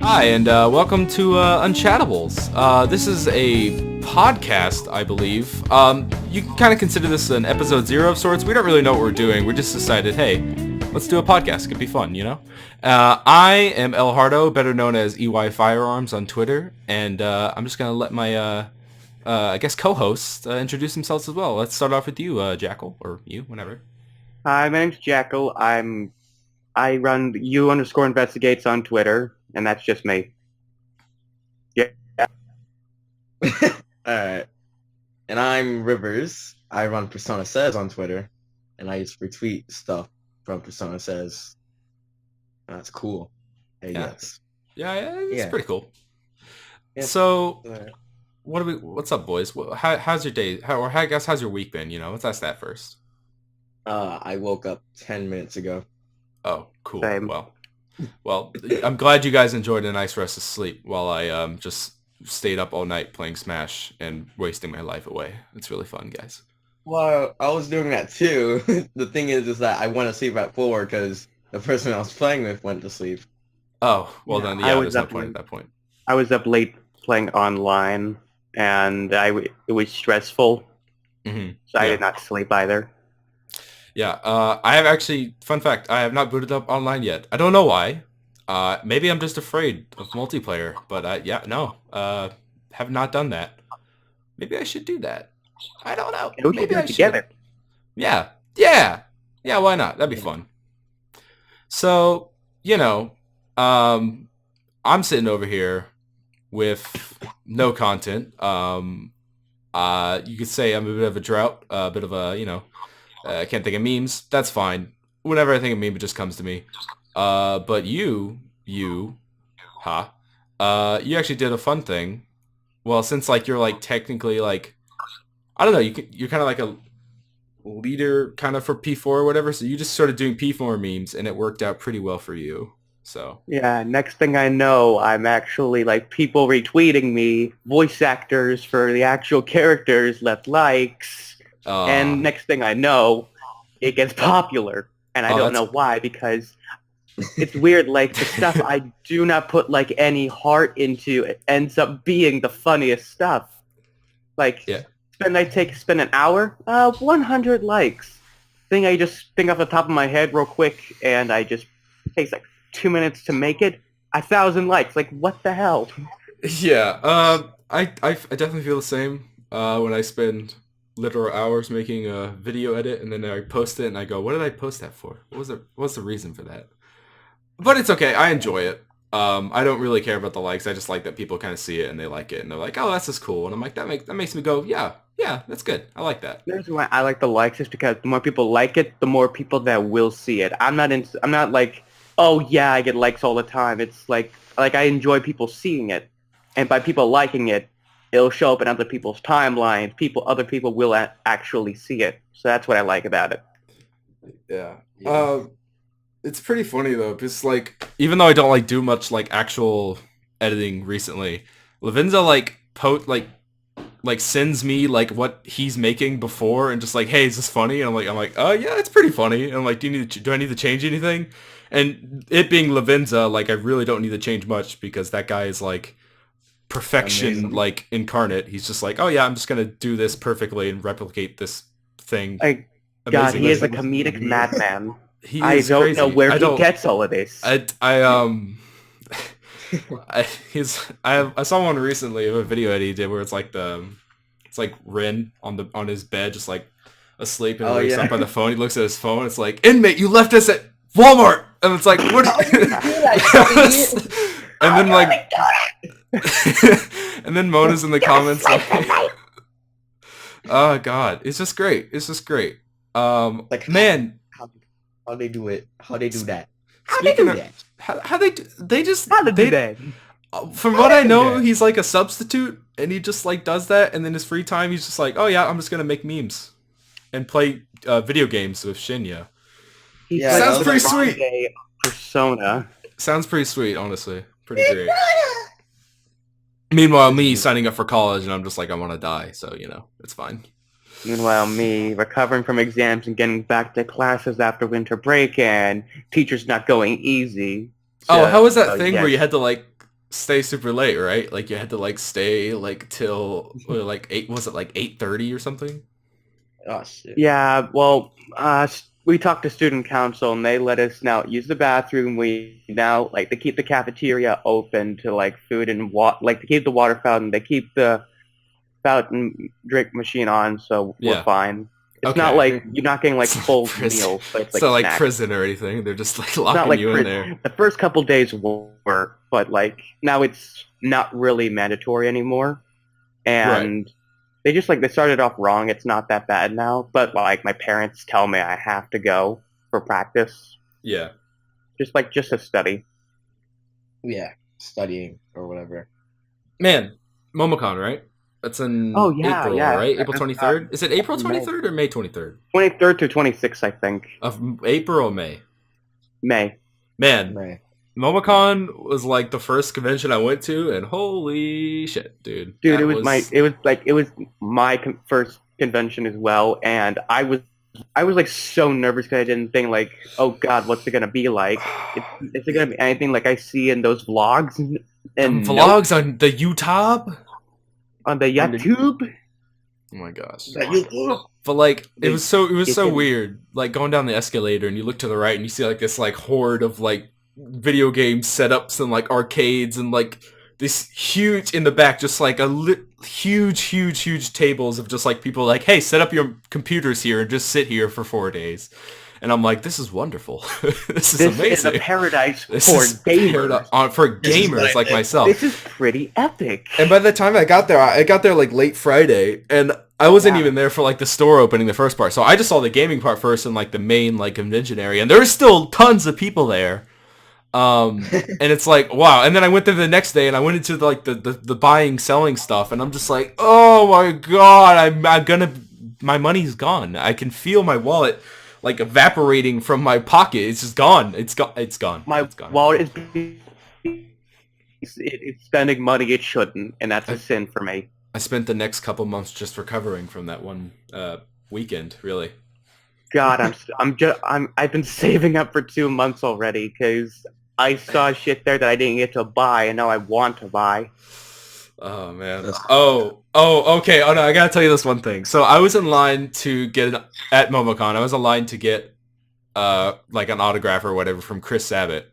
Hi, and welcome to Unchattables. This is a podcast, I believe. You can kind of consider this an episode 0 of sorts. We don't really know what we're doing. We just decided, hey, let's do a podcast. It could be fun, you know? I am El Hearto, better known as EY Firearms on Twitter, and I'm just going to let my, I guess, co-hosts introduce themselves as well. Let's start off with you, Jackal, or you, whatever. Hi, my name's Jackal. I run U_investigates on Twitter, and that's just me. Yeah. Alright. And I'm Rivers. I run Persona Says on Twitter, and I just retweet stuff from Persona Says. That's cool. Hey, Yeah. yes. Yeah, it's pretty cool. Yeah. So, what's up, boys? How's your day? How's your week been? You know, let's ask that first. I woke up 10 minutes ago. Oh, cool. Same. Well, I'm glad you guys enjoyed a nice rest of sleep while I just stayed up all night playing Smash and wasting my life away. It's really fun, guys. Well, I was doing that too. The thing is that I went to sleep at 4 because the person I was playing with went to sleep. Oh, well Yeah, then, I yeah, was there's no up point late. at that point. I was up late playing online, and it was stressful, Mm-hmm. so I Yeah. did not sleep either. Yeah, I have actually, fun fact, I have not booted up online yet. I don't know why. Maybe I'm just afraid of multiplayer, but have not done that. Maybe I should do that. I don't know. We should Maybe do I it should. together. Yeah, why not? That'd be fun. So, I'm sitting over here with no content. You could say I'm a bit of a drought, a bit of a, I can't think of memes. That's fine. Whenever I think of meme, it just comes to me. But you actually did a fun thing. Well, since you're technically I don't know, you're kind of like a leader kind of for P4 or whatever. So you just started doing P4 memes, and it worked out pretty well for you. So Yeah, next thing I know, I'm actually people retweeting me, voice actors for the actual characters left likes, and next thing I know, it gets popular. And I don't know why, because it's weird, the stuff I do not put any heart into, it ends up being the funniest stuff. Yeah. Spend an hour, 100 likes. Thing I just think off the top of my head real quick, and I just takes 2 minutes to make it. 1,000 likes. What the hell? Yeah. I definitely feel the same. When I spend literal hours making a video edit, and then I post it, and I go, "What did I post that for? What's the reason for that?" But it's okay. I enjoy it. I don't really care about the likes. I just like that people kind of see it and they like it, and they're like, "Oh, that's just cool." And I'm like, that makes me go, "Yeah, that's good. I like that." There's why I like the likes, is because the more people like it, the more people that will see it. I'm not like, oh yeah, I get likes all the time. It's like I enjoy people seeing it, and by people liking it, it'll show up in other people's timelines. Other people will actually see it. So that's what I like about it. Yeah. It's pretty funny though, because even though I don't do much actual editing recently, Lavinza sends me what he's making before, and just hey, is this funny? And I'm like, oh yeah, it's pretty funny. And I'm like, do I need to change anything? And it being Lavinza, I really don't need to change much, because that guy is perfection, Amazing. incarnate. He's just oh yeah, I'm just gonna do this perfectly and replicate this thing. God, he is a Amazingly. comedic madman. He I is don't crazy. know where he gets all of this. I saw one recently of a video that he did where it's Rin on his bed, just asleep, and wakes up by the phone. He looks at his phone. It's inmate, you left us at Walmart, and it's what? And then and then Mona's in the comments oh god, it's just great. It's just great. Man, How they do it? How they do that? speaking of how they do, they just How to do that? From what I know, he's a substitute, and he just does that, and then his free time, he's just oh yeah, I'm just gonna make memes and play video games with Shinya. Yeah, sounds pretty sweet. Persona. Sounds pretty sweet, honestly. Pretty great. Meanwhile, me signing up for college, and I'm just I want to die, so it's fine. Meanwhile, me recovering from exams and getting back to classes after winter break, and teachers not going easy. Oh, how was that thing where you had to stay super late, right? Like you had to like stay like till like 8, was it like 8:30 or something? Oh shit. Yeah, well, we talked to student council and they let us now use the bathroom. We now like they keep the cafeteria open to like food and like to keep the water fountain. They keep the fountain drink machine on, so we're Yeah. fine. It's not Okay. like you're not getting like It's not full prison. meals, but it's It's like not like snacks. prison or anything. They're just like It's not locking like you in prison. there. The first couple days were, but like now it's not really mandatory anymore, and they just like they started off wrong. It's not that bad now, but like my parents tell me I have to go for practice, Yeah. just to study. Yeah, studying or whatever. Man, MomoCon, right? That's in Oh, yeah, April, yeah. right? April 23rd? Is it April May. 23rd or May 23rd? 23rd to 26th, I think. Of April or May? May. Man, Right. MomoCon was like the first convention I went to, and holy shit, dude. Dude, That it was my first convention as well, and I was like so nervous because I didn't think like, oh god, what's it gonna be like? Is it gonna be anything like I see in those vlogs and vlogs on the YouTube? on the YouTube? Oh my gosh. You But like it was so It's weird. Like going down the escalator and you look to the right and you see like this like horde of like video game setups and like arcades and like this huge in the back just like huge tables of just like people like, hey, set up your computers here and just sit here for 4 days. And I'm like, this is wonderful. This is amazing. This is a paradise This for is gamers. for gamers like myself. This is pretty epic. And by the time I got there like late Friday, and I wasn't even there for like the store opening, the first part. So I just saw the gaming part first in like the main like convention area, and there were still tons of people there. And it's like, wow. And then I went there the next day and I went into like the buying, selling stuff, and I'm just like, oh my god, my money's gone. I can feel my wallet like evaporating from my pocket. It's just gone. It's gone. It's gone. My wallet it's spending money it shouldn't, and that's a sin for me. I spent the next couple months just recovering from that one weekend, really. God, I've been saving up for 2 months already because I saw shit there that I didn't get to buy, and now I want to buy. Oh man. Okay. Oh no, I gotta tell you this one thing. So I was in line to get at MomoCon. I was in line to get like an autograph or whatever from Chris Sabat,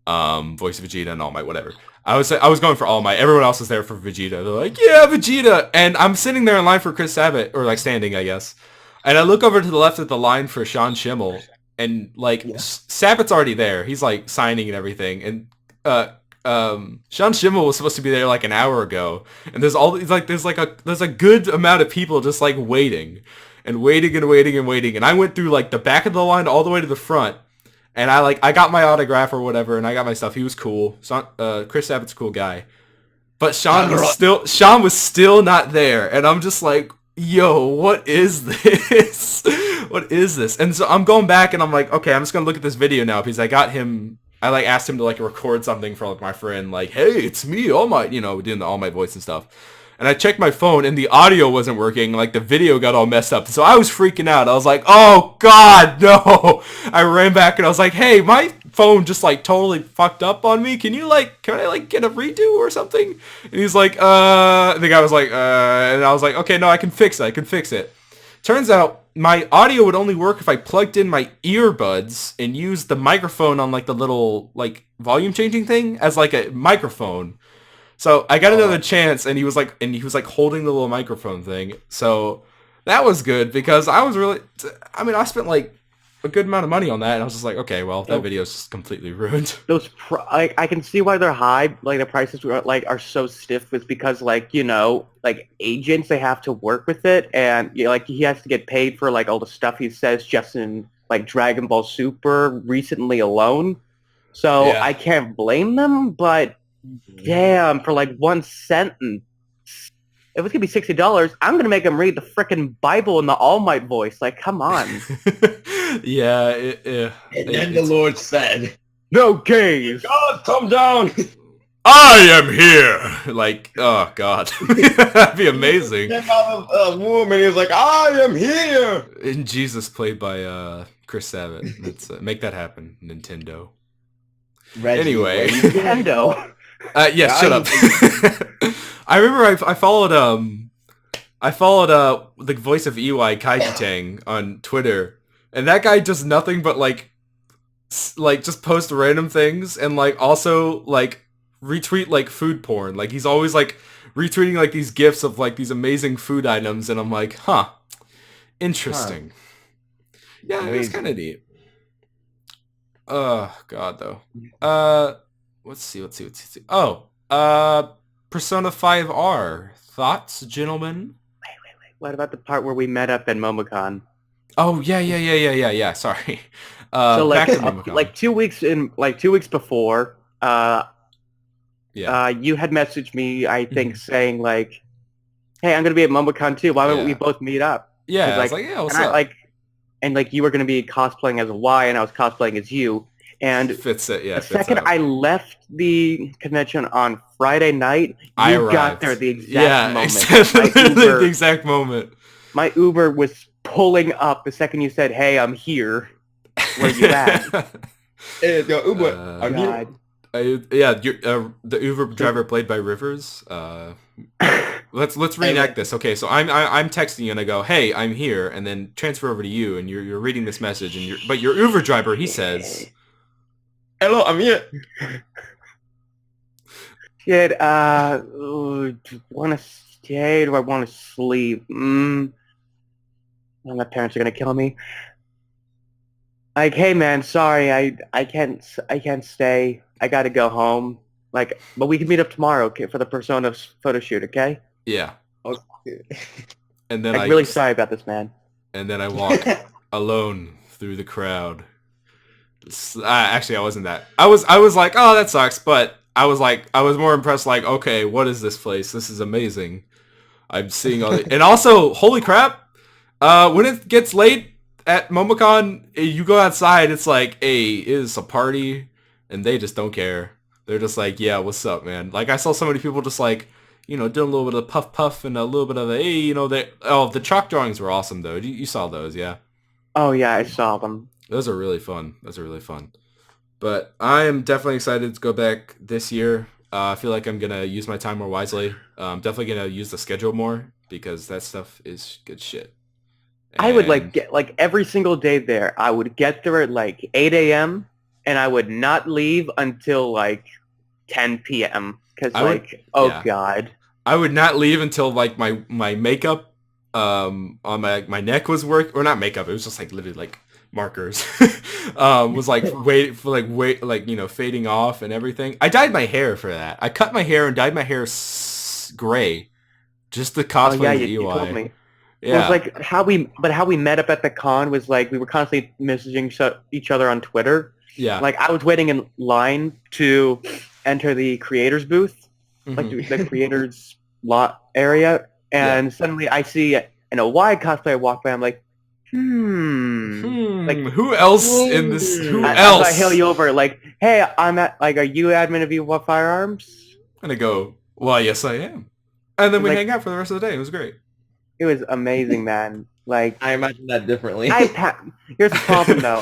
voice of Vegeta and All Might, whatever. I was going for All Might. Everyone else was there for Vegeta. They're like, yeah, Vegeta, and I'm sitting there in line for Chris Sabat, or like standing, I guess. And I look over to the left of the line for Sean Schimmel, and like Sabat's already there. He's like signing and everything, and Sean Schimmel was supposed to be there like an hour ago, and there's a good amount of people just like waiting, and I went through like the back of the line all the way to the front, and I got my autograph or whatever, and I got my stuff. He was cool. Chris Sabat's a cool guy, but Sean was still not there, and I'm just like, yo, what is this? What is this? And so I'm going back and I'm like, okay, I'm just gonna look at this video now because I asked him to like record something for like my friend, like, hey, it's me, All Might, doing the All Might voice and stuff. And I checked my phone and the audio wasn't working, like the video got all messed up. So I was freaking out. I was like, oh god, no. I ran back and I was like, hey, my phone just like totally fucked up on me. Can I get a redo or something? And he's like, the guy was like, and I was like, okay, no, I can fix it. Turns out my audio would only work if I plugged in my earbuds and used the microphone on like the little like volume changing thing as like a microphone. So I got another chance, and he was like holding the little microphone thing. So that was good because I spent like a good amount of money on that, and I was just like, okay, well, that video's just completely ruined. I can see why they're high. Like the prices are so stiff, is because like agents, they have to work with it, and like he has to get paid for like all the stuff he says just in like Dragon Ball Super recently alone. So I can't blame them, but damn, for like one sentence, if it's gonna be $60, I'm gonna make him read the frickin' Bible in the All Might voice. Like, come on. Yeah. And then the Lord said, "No gays. God, come down. I am here." Like, oh god, that'd be amazing. Came out of a womb and he was like, I am here. And Jesus played by Chris Sabat. Let's make that happen, Nintendo. Reggie, anyway, Nintendo. Yeah, shut up. I remember I followed the voice of EY Kaijitang on Twitter, and that guy does nothing but like just post random things and like also like retweet like food porn. Like he's always like retweeting like these gifs of like these amazing food items, and I'm like, huh, interesting. Yeah, it was kind of neat. Oh god, though. Let's see. Oh, Persona 5R. Thoughts, gentlemen? Wait. What about the part where we met up in Momocon? Oh yeah. Sorry. So Back to Momocon. like 2 weeks before, you had messaged me, I think, saying like, "Hey, I'm gonna be at Momocon too. Why don't we both meet up?" Yeah, I was like, yeah, what's up? And like you were gonna be cosplaying as a Y, and I was cosplaying as you. And fits it, yeah. The second I left the convention on Friday night, you got there the exact moment. The exact moment. My Uber was pulling up the second you said, "Hey, I'm here." Where you at? Hey, yo, Uber, I'm here. The Uber driver played by Rivers. Let's reenact this. Okay, so I'm texting you and I go, "Hey, I'm here," and then transfer over to you, and you're reading this message, and but your Uber driver, he says, "Hello, I'm here." Shit, do I want to stay? Do I want to sleep? My parents are gonna kill me. Like, hey man, sorry, I can't stay. I gotta go home. Like, but we can meet up tomorrow, okay, for the Persona photo shoot, okay? Yeah. Okay. And then I'm really sorry about this, man. And then I walk alone through the crowd. Actually, I wasn't that. I was like, oh, that sucks. But I was more impressed. Like, okay, what is this place? This is amazing. I'm seeing all the, and also, holy crap! When it gets late at Momocon, you go outside. It's like, hey, it is a party, and they just don't care. They're just like, yeah, what's up, man? Like, I saw so many people just like, doing a little bit of puff and a little bit of the chalk drawings were awesome though. You saw those, yeah? Oh yeah, I saw them. Those are really fun. But I am definitely excited to go back this year. I feel like I'm gonna use my time more wisely. I'm definitely gonna use the schedule more because that stuff is good shit. I would get every single day there. I would get there at like 8 a.m. and I would not leave until like 10 p.m. Because God. I would not leave until like my makeup on my neck was or not makeup. It was just like literally like markers was like fading off and everything. I dyed my hair for that. I cut my hair and dyed my hair gray just to cosplay the EY. You told me. Yeah. It was like how we met up at the con was like we were constantly messaging each other on Twitter. Yeah. Like I was waiting in line to enter the creators booth, like the creators lot area, and suddenly I see an OY cosplayer walk by. I'm like, like who else in this? Who else? I hail you over, like, hey, I'm at like, are you admin of EY Firearms? And I go, well, yes, I am. And then we hang out for the rest of the day. It was great. It was amazing, man. Like I imagine that differently. Here's the problem, though.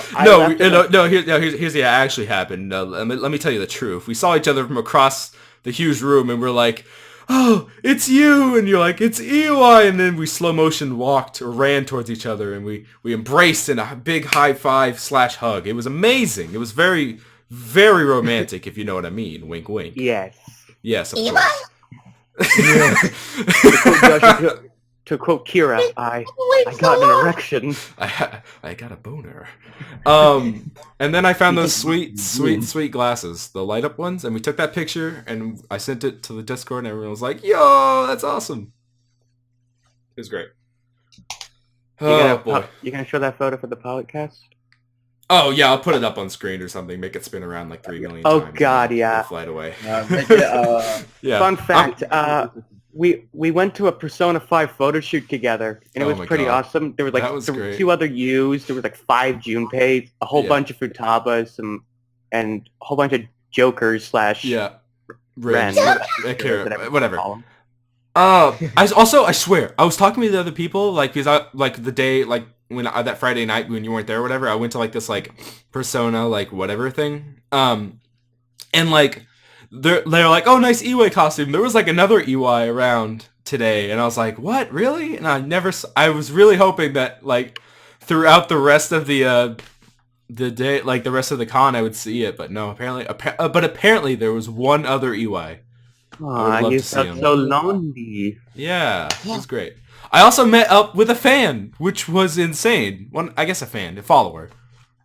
Here's the actually happened. Let me tell you the truth. We saw each other from across the huge room, and we're like, "Oh, it's you!" And you're like, "It's EY!" And then we slow motion walked or ran towards each other, and we embraced in a big high five / hug. It was amazing. It was very, very romantic, if you know what I mean. Wink, wink. Yes. Yes, of course. To quote Kira, I got an erection. I got a boner. And then I found those sweet glasses, the light up ones, and we took that picture and I sent it to the Discord and everyone was like, yo, that's awesome. It was great. You gonna show that photo for the podcast? Oh yeah, I'll put it up on screen or something, make it spin around like 3 million times. Oh god, yeah. Fly it away. Yeah. Fun fact, we went to a Persona 5 photo shoot together, and it was pretty awesome. There was like two other U's, there was like 5 Junpeis, a whole bunch of Futabas, and a whole bunch of Jokers / Rens. Whatever. I swear, I was talking to the other people, like, because the day, like, when that Friday night when you weren't there or whatever, I went to like this like Persona like whatever thing, and like they're like, oh, nice Eway costume. There was like another Eway around today, and I was like, what, really? And I was really hoping that like throughout the rest of the day, like the rest of the con, I would see it, but no, apparently there was one other Eway. I would love you to see felt him. so lonely. Yeah, it was great. I also met up with a fan, which was insane. A follower.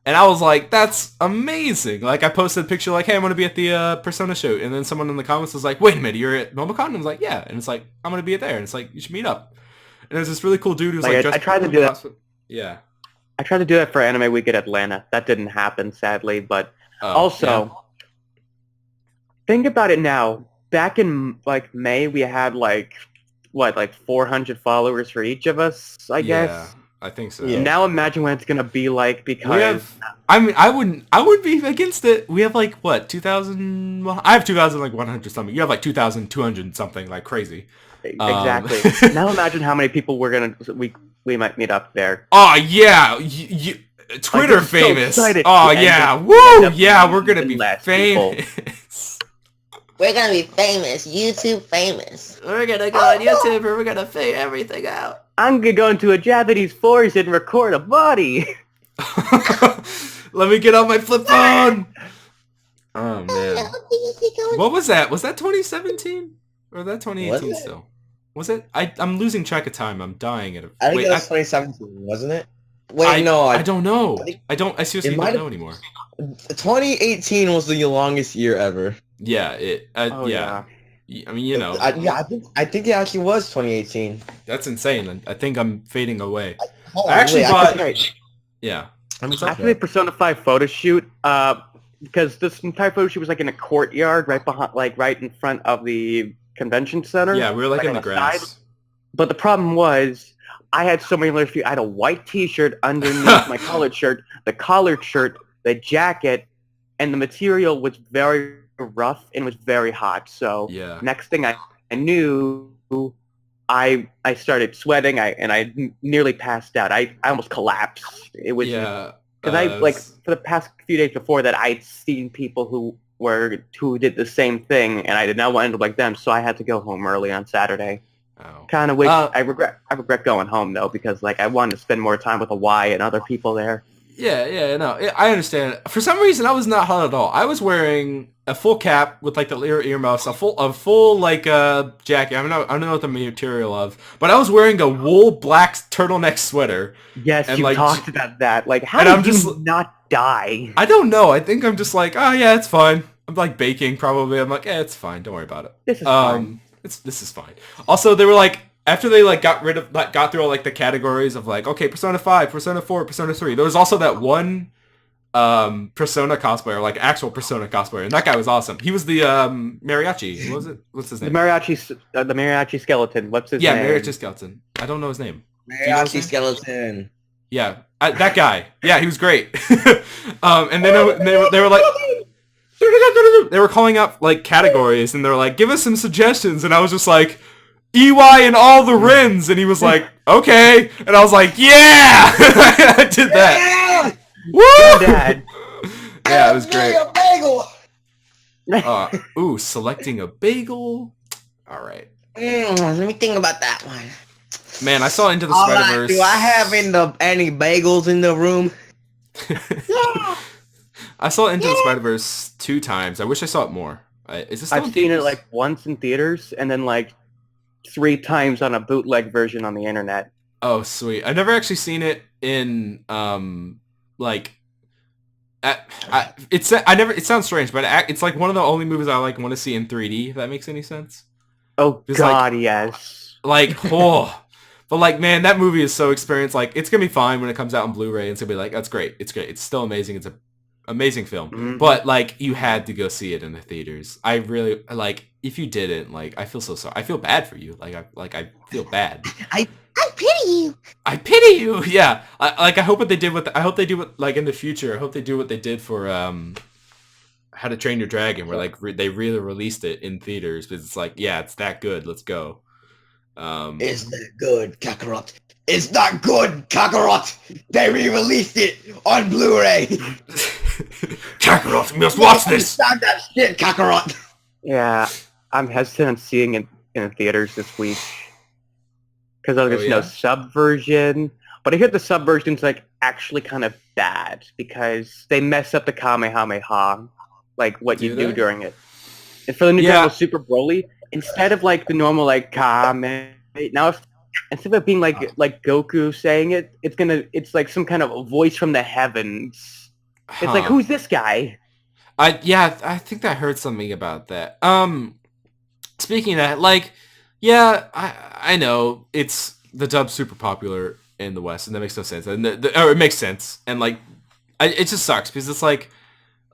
And I was like, that's amazing. Like, I posted a picture like, hey, I'm going to be at the Persona shoot. And then someone in the comments was like, wait a minute, you're at MomoCon? And I was like, yeah. And it's like, I'm going to be there. And it's like, you should meet up. And there's this really cool dude who's like, I tried to do that. Yeah. I tried to do that for Anime Week at Atlanta. That didn't happen, sadly. But think about it now. Back in, like, May, we had, like, 400 followers for each of us, I guess? Yeah, I think so. Yeah. Now imagine what it's going to be like, because... I wouldn't be against it. We have, like, what, 2,000... Well, I have 2,100 something. You have, like, 2,200 something, like, crazy. Exactly. Now imagine how many people we might meet up there. Oh, yeah! Twitter like, famous! So oh, yeah! Woo! Yeah, we're gonna be famous! We're gonna be famous. YouTube famous. We're gonna go on YouTube and we're gonna figure everything out. I'm gonna go into a Japanese forest and record a body. Let me get on my flip phone! Oh, man. What was that? Was that 2017? Or was that 2018 still? Was it? I'm losing track of time. I'm dying at it. I think it was 2017, wasn't it? Wait, I no. don't know. I seriously don't know anymore. 2018 was the longest year ever. Yeah, yeah. I mean, you know. I think it actually was 2018. That's insane. I think I'm fading away. Yeah. After the Persona 5 photo shoot, because this entire photo shoot was like in a courtyard right in front of the convention center. Yeah, we were like in the grass. Side. But the problem was, I had so many layers. I had a white T-shirt underneath my collared shirt, the jacket, and the material was very rough and was very hot. So next thing I knew, I started sweating. I nearly passed out. I almost collapsed. It was because for the past few days before that, I'd seen people who did the same thing, and I did not want to end up like them. So I had to go home early on Saturday. Oh. Kind of wish I regret going home though, because like I wanted to spend more time with the Y and other people there. Yeah, no, I understand. For some reason, I was not hot at all. I was wearing a full cap with like the earmuffs, a full like jacket. I don't know what the material of, but I was wearing a wool black turtleneck sweater. Yes, and, you like, talked about that. Like, how did you not die? I don't know. I think I'm just like, oh yeah, it's fine. I'm like baking probably. I'm like, it's fine. Don't worry about it. This is fine. This is fine. Also, they were like, after they like got through all like the categories of like, okay, Persona 5, Persona 4, Persona 3. There was also that one Persona cosplayer, like actual Persona cosplayer, and that guy was awesome. He was the mariachi. What was it? What's his name? The mariachi skeleton. What's his name? Yeah, mariachi skeleton. I don't know his name. Mariachi skeleton. Yeah, that guy. Yeah, he was great. And then they were like, they were calling out like categories, and they were like, give us some suggestions, and I was just like, EY and all the Rins, and he was like, okay, and I was like, yeah, I did that. Woo! Dad. Yeah, it was great. A bagel. Selecting a bagel. All right. Let me think about that one. Man, I saw Into the Spider-Verse. Do I have any bagels in the room? I saw Into the Spider-Verse 2 times. I wish I saw it more. Is this still I've seen it like once in theaters, and then like 3 times on a bootleg version on the internet. Oh, sweet. I've never actually seen it in it sounds strange, but it's like one of the only movies I like want to see in 3D, if that makes any sense. Oh god, yes. Like, oh. But like, man, that movie is so experienced. Like, it's gonna be fine when it comes out on Blu-ray. It's gonna be like, that's great. It's great. It's still amazing. It's an amazing film. Mm-hmm. But like, you had to go see it in the theaters. I really like. If you didn't, like, I feel so sorry. I feel bad for you. I feel bad. I pity you. I pity you. Yeah. I hope what they did with. I hope they do what like in the future. I hope they do what they did for How to Train Your Dragon, where like they really released it in theaters because it's like, yeah, it's that good. Let's go. Is that good, Kakarot? It's not good, Kakarot! They re-released it on Blu-ray! Kakarot, you must watch this! Stop that shit, Kakarot! Yeah, I'm hesitant on seeing it in theaters this week because there's no yeah? sub version. But I hear the sub version's like actually kind of bad because they mess up the Kamehameha, like what you Do do they? during it. And for the new Dragon Yeah. Ball Super Broly, instead of like the normal like Kame, now instead of it being like Goku saying it, it's like some kind of a voice from the heavens. It's like, Huh. who's this guy? I think I heard something about that. Speaking of that, like, yeah, I know it's the dub's super popular in the West, and that makes no sense. And or it makes sense, and like, it just sucks because it's like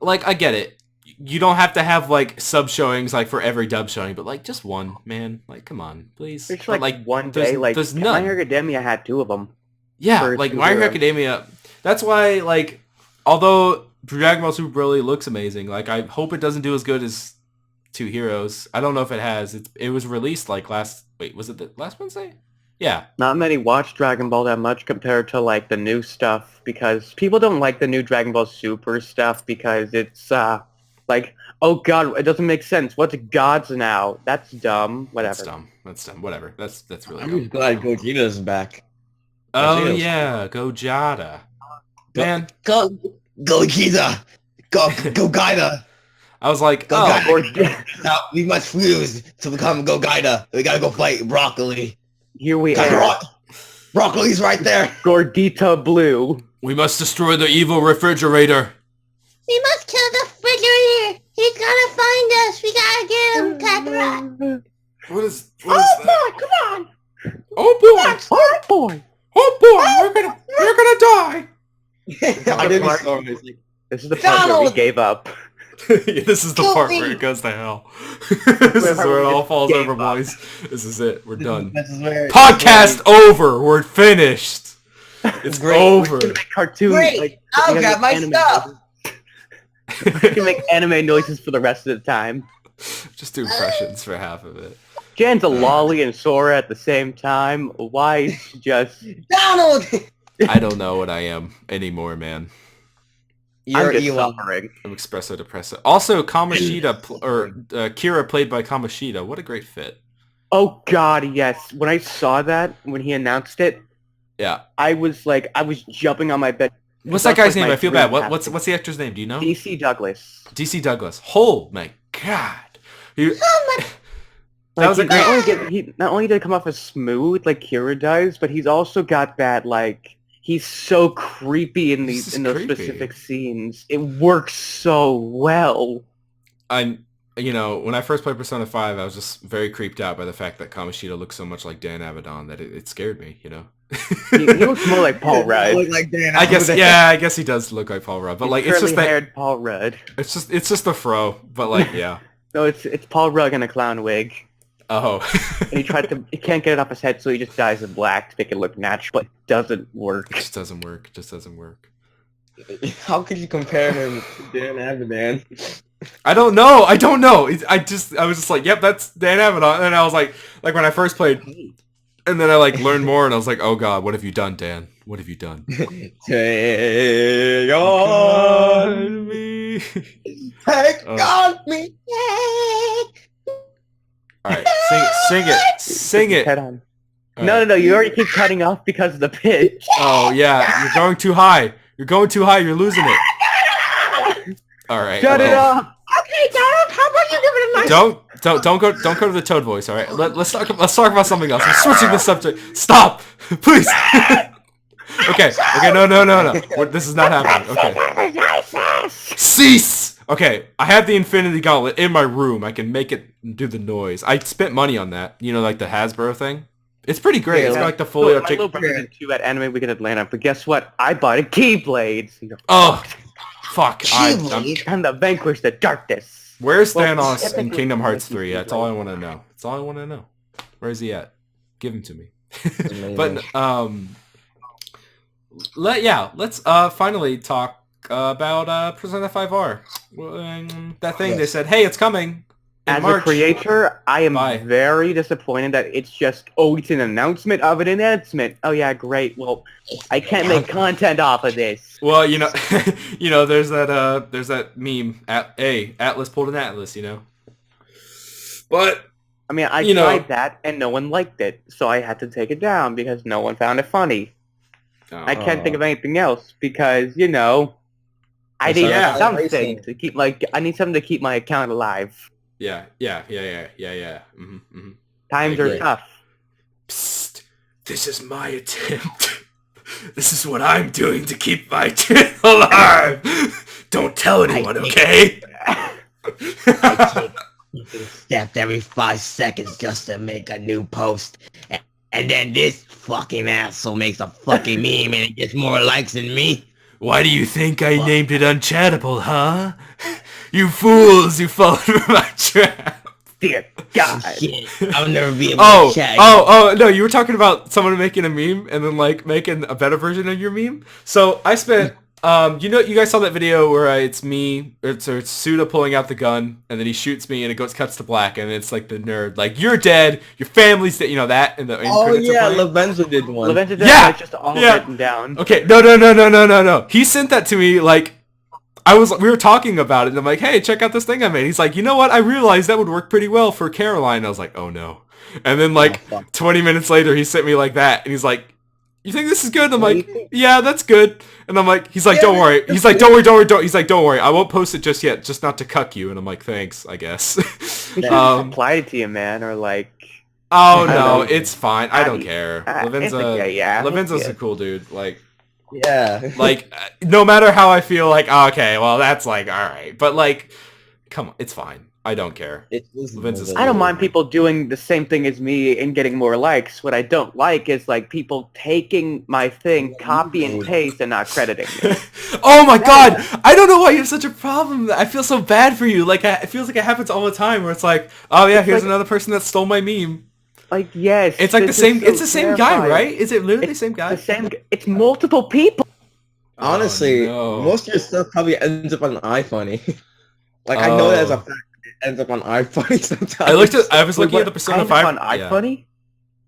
I get it. You don't have to have like sub showings like for every dub showing, but like just one, man. Like, come on, please. It's But like one there's day, like there's My none. Hero Academia had 2 of them. Yeah, for like My Hero Superhero. Academia. That's why, like, although Dragon Ball Super Broly looks amazing, like I hope it doesn't do as good as Two Heroes. I don't know if it has. It was released like last. Wait, was it the last Wednesday? Yeah. Not many watch Dragon Ball that much compared to like the new stuff because people don't like the new Dragon Ball Super stuff because it's like, oh god, it doesn't make sense. What's gods now? That's dumb. Whatever. That's dumb. That's dumb. Whatever. That's really I'm dumb. just glad Gogeta's back. Oh Gogeta's- yeah, Gojada. Man, Go, Gogeta! Go Gaida! I was like, Go oh, Gaida! Now we must fuse to become Go Gaida. We gotta go fight Broccoli. Here we Got are. Broccoli's right there. Gordita Blue. we must destroy the evil refrigerator. we must kill the refrigerator. He's gonna find us. We gotta get him, Kakarot. What is Oh boy, come on! Oh boy! Oh boy! Oh boy! We're gonna die. I didn't saw him. It's like, This is the part where we Donald! gave up. This is the Kill part me. where it goes to hell. This is where it all falls Gave over, up. boys. This is it. We're done. This is where Podcast over. We're finished. It's Great. over. We're gonna make cartoons. Great. Like, I'll we're gonna grab my make anime stuff. noises. We can make anime noises for the rest of the time. Just do impressions for half of it. Jan's a lolly and Sora at the same time. Why's just... Donald! I don't know what I am anymore, man. You're I'm just Elon. suffering. I'm espresso depresso. Also, Kamoshida Kira played by Kamoshida. What a great fit. Oh god, yes. When I saw that, when he announced it, Yeah. I was jumping on my bed. What's That's that guy's like name? my I feel dream bad. happening. What's the actor's name? Do you know? DC Douglas. DC Douglas. Oh my god. He, Oh my... that was a Like, great. not only did it come off as smooth like Kira does, but he's also got that like he's so creepy in He's just those creepy. specific scenes. It works so well. When I first played Persona 5, I was just very creeped out by the fact that Kamoshida looks so much like Dan Avedon that it scared me, He looks more like Paul Rudd. Look like Dan I guess, Avedon. yeah, I guess he does look like Paul Rudd, but like, it's just that, haired Paul Rudd. it's just the fro, but like, yeah. No, it's Paul Rudd in a clown wig, Oh. and he can't get it off his head, so he just dyes it black to make it look natural. But it doesn't work. It just doesn't work. Just doesn't work. How could you compare him to Dan Avedon? I don't know. I was just like, yep, that's Dan Avedon. And I was like when I first played, and then I like learned more, and I was like, oh god, what have you done, Dan? What have you done? Take on on me. Take Oh. on me. All right, sing it. Head on. All No, right. no, you already keep cutting off because of the pitch. Oh yeah, you're going too high. You're losing it. All right. Shut it well, off. Okay, Donald, how about you give it a nice... Don't go to the Toad voice. All right. Let's talk about something else. I'm switching the subject. Stop, please. Okay. No. This is not happening. Okay. Cease. Okay. I have the Infinity Gauntlet in my room. I can make it do the noise. I spent money on that. Like the Hasbro thing. It's pretty great. Yeah, It's got like the So, fully my little brother did too at Anime Week in Atlanta, but guess what? I bought a Keyblade. Oh, fuck. Keyblade? Time to vanquish the darkness. Where's Well, Thanos in technically, Kingdom Hearts it's 3? That's all I want to know. That's all I want to know. Where is he at? Give him to me. Amazing. But let's finally talk about Persona 5R. That thing they Yes. said, hey, it's coming in As March. a creator, I am Bye. very disappointed that it's just, it's an announcement of an announcement. Oh yeah, great. Well, I can't make content off of this. Well, there's that meme. Atlas pulled an Atlas. But I mean, I tried that and no one liked it, so I had to take it down because no one found it funny. I can't think of anything else because I need something to keep I need something to keep my account alive. Yeah. Mm-hmm. Times are tough. Psst, this is my attempt. This is what I'm doing to keep my channel alive. Don't tell anyone, okay? I take steps every 5 seconds just to make a new post. And then this fucking asshole makes a fucking meme and it gets more likes than me. Why do you think I named it Unchatable, huh? You fools, you fall for my trap. Dear God. Shit, I'll never be able to chat. No, you were talking about someone making a meme and then like making a better version of your meme. So I spent you guys saw that video where it's Suda pulling out the gun and then he shoots me and it cuts to black and it's like the nerd like you're dead, your family's dead, that in the Lavenza did one. Lavenza did like just all written down. Okay, no. He sent that to me like we were talking about it and I'm like, hey, check out this thing I made. He's like, you know what? I realized that would work pretty well for Caroline. I was like, oh no. And then like 20 minutes later he sent me like that and he's like, you think this is good? I'm like, yeah, that's good. And I'm like, he's like, don't worry. He's like, don't worry. He's like, don't worry. I won't post it just yet, just not to cuck you. And I'm like, thanks, I guess. Apply it to you, man, or like. Oh no, it's fine. I don't care. Lavenza's a cool dude. Like. Yeah. Like, no matter how I feel, like, okay, well, that's like, all right. But like, come on, it's fine. I don't care. I don't mind people doing the same thing as me and getting more likes. What I don't like is like people taking my thing, copy and paste, and not crediting me. Oh my god! I don't know why you have such a problem. I feel so bad for you. Like, it feels like it happens all the time where it's like, oh yeah, here's another person that stole my meme. Like, yes. It's like the same, it's the same guy, right? Is it literally the same guy? It's multiple people. Honestly, most of your stuff probably ends up on iFunny. Like, I know that as a fact. Ends up on iFunny sometimes. I was looking at the Persona 5 on iFunny.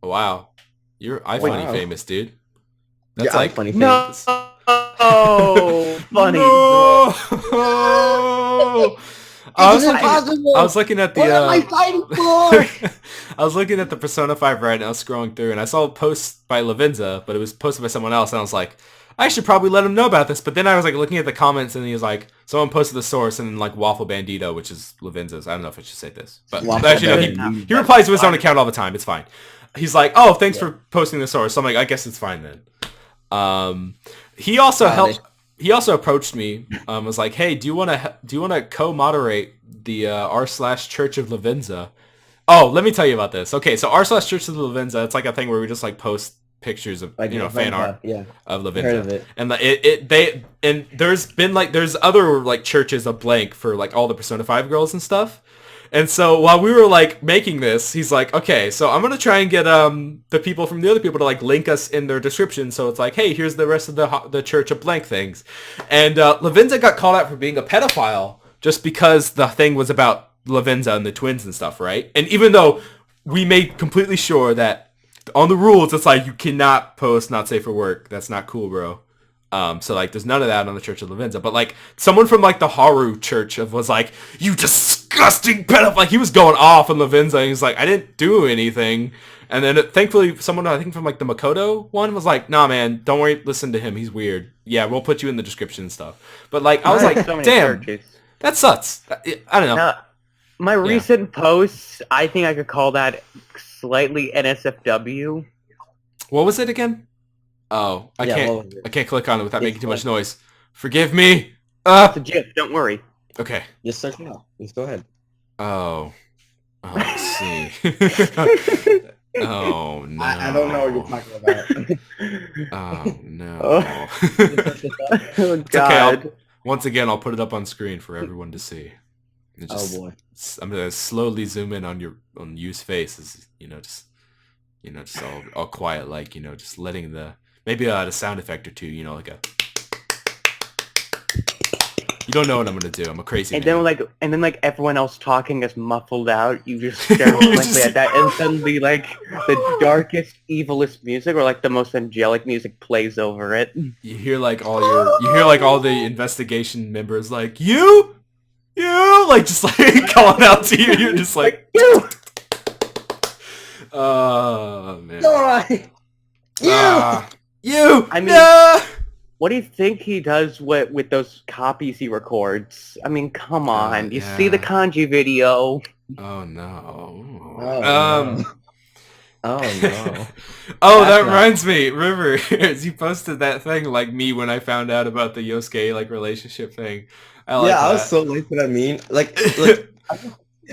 Yeah. Wow, you're iFunny famous, dude. That's you're like iFunny famous. No, funny. No. I was looking at the. What am I fighting for? I was looking at the Persona 5 right now, scrolling through, and I saw a post by Lavenza, but it was posted by someone else, and I was like, I should probably let him know about this. But then I was like looking at the comments, and he was like, someone posted the source, and then like Waffle Bandito, which is Lavenza's. I don't know if I should say this, but actually, no, he replies to his own account all the time. It's fine. He's like, oh, thanks for posting the source. So I'm like, I guess it's fine then. He also helped. He also approached me. Was like, hey, do you want to co-moderate the r/Church of Lavenza? Oh, let me tell you about this. Okay, so r/Church of Lavenza, it's like a thing where we just like post pictures of like, fan art of Lavenza. Heard of it. And there's other like churches of blank for like all the Persona 5 girls and stuff. And so while we were like making this, he's like, okay, so I'm gonna try and get the people from the other people to like link us in their description. So it's like, hey, here's the rest of the church of blank things. And Lavenza got called out for being a pedophile just because the thing was about Lavenza and the twins and stuff, right? And even though we made completely sure that on the rules, it's like you cannot post not safe for work. That's not cool, bro. So like there's none of that on the Church of Lavenza. But like someone from like the Haru Church was like, you disgusting pedophile. Like he was going off on Lavenza and he's like, I didn't do anything. And then thankfully someone I think from like the Makoto one was like, nah man, don't worry, listen to him. He's weird. Yeah, we'll put you in the description and stuff. But like I was like, damn, that sucks. I don't know. My recent posts, I think I could call that slightly NSFW. What was it again? Oh, I can't click on it without making too much noise. Forgive me. It's a GIF, don't worry. Okay. Just search it out. Just go ahead. Oh, let's see. Oh no. I don't know what you're talking about. Oh no. Oh God. Okay, once again, I'll put it up on screen for everyone to see. Oh boy. I'm gonna slowly zoom in on Yu's face, as just all quiet, like just letting maybe a sound effect or two, like a. You don't know what I'm gonna do. I'm a crazy man. And then everyone else talking is muffled out. You just stare blankly at that, and suddenly the darkest, evilest music, or the most angelic music, plays over it. You hear all the investigation members like, you you, like just like calling out to you. You're just like, You! oh man. You! You. I mean- no! What do you think he does with those copies he records? I mean, come on. You see the yeah. kanji video. Oh no. Oh, no. Oh no. Oh, That's that not- reminds me, Rivers, you posted that thing like me when I found out about the Yosuke like relationship thing. I like Yeah, I was that. so late for that meme. Like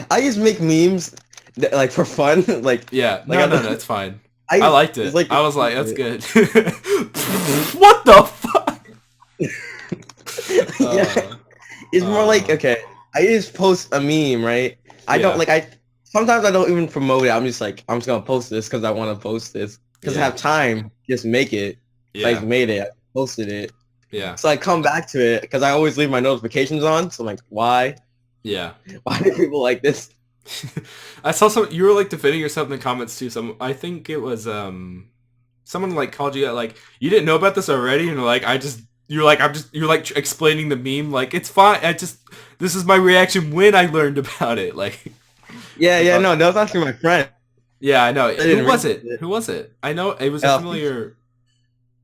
I just make memes that, like for fun. Like Yeah, like, no, it's fine. I I liked it. it's like- I was like, that's good. What the fuck? Yeah. It's more like, okay, I just post a meme, right? I don't Yeah. sometimes I don't even promote it. I'm just like, I'm just gonna post this because I want to post this because I Yeah. have time. Just make it. So I Yeah, just made it. I posted it. yeah, So I come back to it because I always leave my notifications on. So I'm like, why? yeah. Why do people like this? I saw some. You were like defending yourself in the comments too. I think it was someone like called you out like you didn't know about this already, and like you're like explaining the meme like it's fine. This is my reaction when I learned about it. Like Yeah, no, that was actually my friend. yeah, I know. didn't Who was read it? it. Who was it? I know it was a Uh, familiar.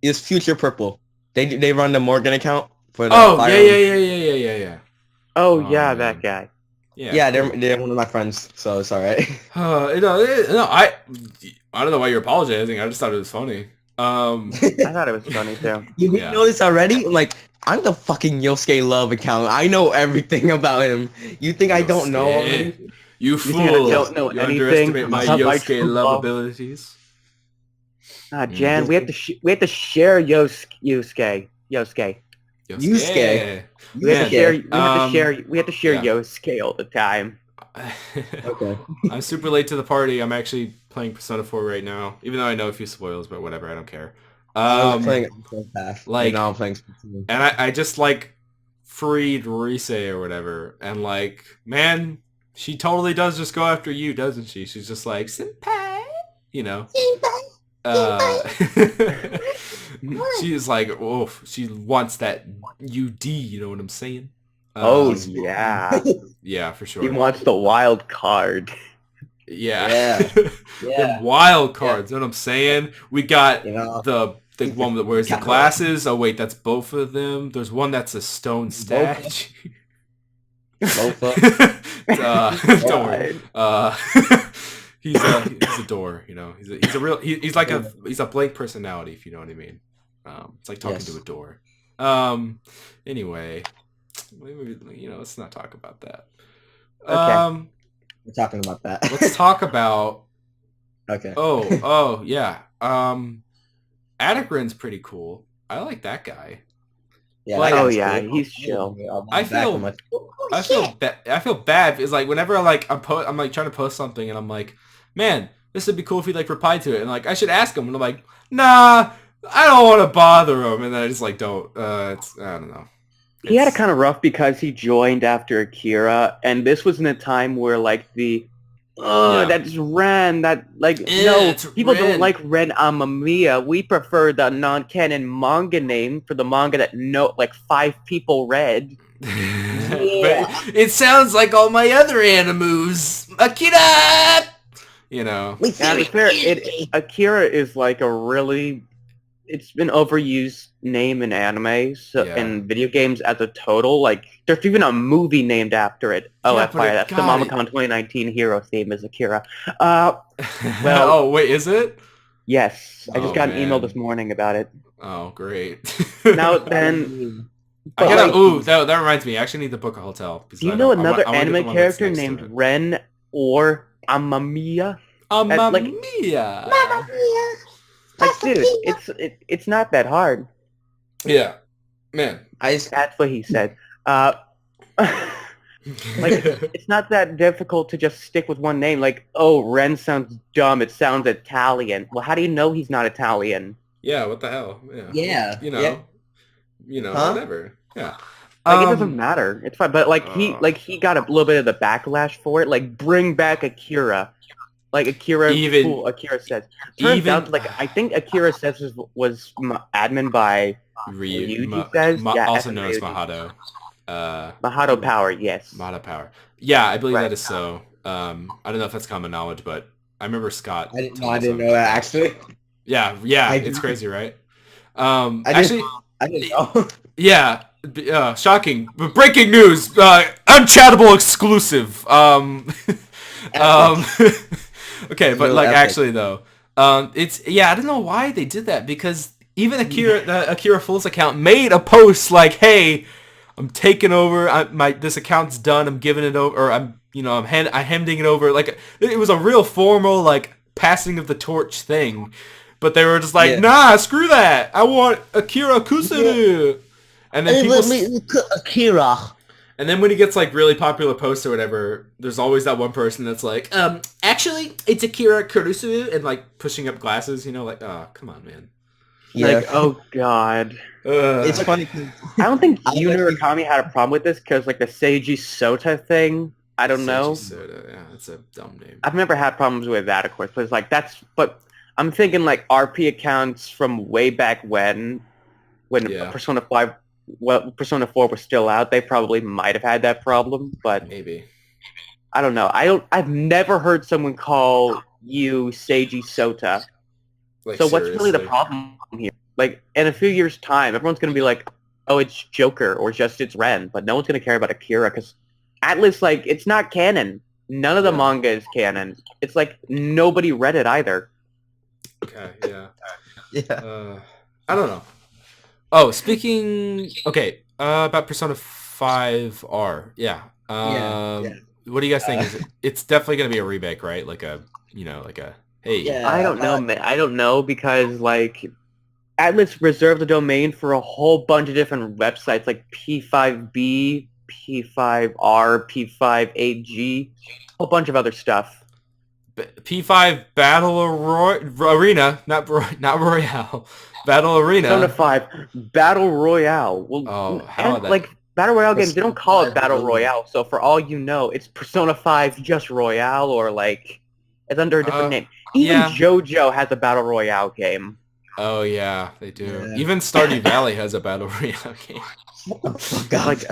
It's Future Purple. They run the Morgan account for the Oh Fire yeah. Oh, Oh, yeah, man. that guy. Yeah, cool. they're one of my friends, so it's alright. No, I don't know why you're apologizing. I just thought it was funny. I thought it was funny, too. You Yeah. know this already? I'm like, I'm the fucking Yosuke Love account. I know everything about him. You think I don't know Yosuke. already? You think I fool! don't know You anything underestimate my about my Yosuke true love love? abilities. Jan, we have to share Yosuke. Yusuke. We have to Man, share. We have to share yeah. Yosuke all the time. Okay. I'm super late to the party. I'm actually playing Persona 4 right now, even though I know a few spoilers, but whatever, I don't care. I was playing Path. like- Now I'm playing Splatoon. And I just like freed Rise or whatever, and like, man, she totally does just go after you, doesn't she? She's just like, senpai, you know. She's like, oh, she wants that UD, you know what I'm saying? Oh yeah, Yeah, for sure. he wants the wild card. Yeah. Yeah. The wild cards, you know what I'm saying? We got You know, the one that wears the glasses. Oh wait, that's both of them. There's one that's a stone statue. Bofa. Don't worry. He's a door, you know. He's a real he's like he's a blank personality, if you know what I mean. It's like talking Yes. to a door. Anyway, maybe, let's not talk about that. Okay. We're talking about that. Let's talk about Okay. oh yeah. Atticrin's pretty cool. I like that guy. Yeah. Like- that Oh guy's yeah, cool. he's chill. I feel- I feel bad. It's like whenever I'm like trying to post something and I'm like, man, this would be cool if he like replied to it, and like I should ask him, and I'm like, nah, I don't want to bother him, and then I just like don't. I don't know. He had it kind of rough because he joined after Akira, and this was in a time where like Yeah. that's Ren, that like Yeah, no, it's people Ren. don't like Ren Amamiya. We prefer the non-canon manga name for the manga that like 5 people read. But it sounds like all my other animus. Akira. You know. Yeah, to be fair, Akira is like a really, it's been overused name in anime, so Yeah. in video games as a total. Like, there's even a movie named after it. Oh, Yeah, that's but why it- that's the God, Mamacon 2019 hero theme is Akira. Well, oh wait, is it? Yes, I Oh, just got an email man. this morning about it. Oh, great. Now then, I but, gotta. like, ooh, that reminds me. I actually need to book a hotel. do you know another anime character named Ren or Amamiya? Mamma like- Mia. Mamma mia. Like, dude, it's not that hard. Yeah, man. That's what he said. Like, it's not that difficult to just stick with one name. Like, oh, Ren sounds dumb. It sounds Italian. Well, how do you know he's not Italian? Yeah. What the hell? Yeah. Yeah. You know. Yeah. You know. Huh? Whatever. Yeah. Like, it doesn't matter. It's fine. But like he got a little bit of the backlash for it. Like, bring back Akira. Like Akira, Even- cool, Akira says. Turns out, like, I think Akira says was admin by Ryuji says. Yeah, also Ryuji. known as Mahato. Hearto power, yes. Mata power. Yeah, I believe that is so. I don't know if that's common knowledge, but I remember Scott. I didn't telling know us that actually. Yeah, it's crazy, right? I Actually, didn't know. yeah, shocking. But breaking news, Unchatable exclusive. Um, okay, but Real like epic. actually though, it's I don't know why they did that because even Akira Full's account made a post like, "Hey, I'm taking over. This account's done. I'm giving it over, or I'm handing it over." Like it was a real formal like passing of the torch thing, but they were just like, "Nah, screw that. I want Akira Kusuru." And then Akira. and then when he gets like really popular posts or whatever, there's always that one person that's like, actually, it's Akira Kurusu, and like pushing up glasses, like, oh, come on, man. Yeah. Like, oh god. It's funny. I don't think Yunarakami had a problem with this because like the Seiji Sota thing. I don't know. Soda, yeah, that's a dumb name. I've never had problems with that, of course, but it's like but I'm thinking like RP accounts from way back when Persona 5. Well, Persona 4 was still out. They probably might have had that problem, but maybe. I don't know. I've never heard someone call you Seiji Sota. Like, so what's really the problem here? Like in a few years' time, everyone's gonna be like, "Oh, it's Joker," or just it's Ren, but no one's gonna care about Akira because Atlas, like, it's not canon. None of the manga is canon. It's like nobody read it either. Okay, yeah. I don't know. Oh, speaking... Okay, about Persona 5R. Yeah. What do you guys think? It's definitely going to be a remake, right? Like a, hey. Yeah, I don't know, man. I don't know because, like, Atlas reserved the domain for a whole bunch of different websites, like P5B, P5R, P5AG, a whole bunch of other stuff. P5 Battle Arena, not Royale. Battle Arena. Persona 5 Battle Royale. Well, like Battle Royale games, they don't call it Battle Royale. So for all you know, it's Persona 5 just Royale, or like it's under a different name. Even JoJo has a Battle Royale game. Oh yeah, they do. Yeah. Even Stardew Valley has a Battle Royale game. Like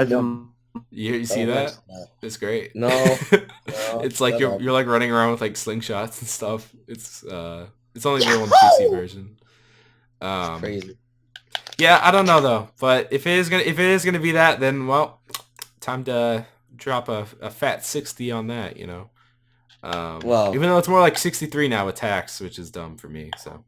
you see that? It's great. No, it's like you're like running around with like slingshots and stuff. It's only the on the PC version. It's crazy. Yeah, I don't know though. But if it is gonna be that, then well, time to drop a fat 60 on that. Well, even though it's more like 63 now with tax, which is dumb for me. So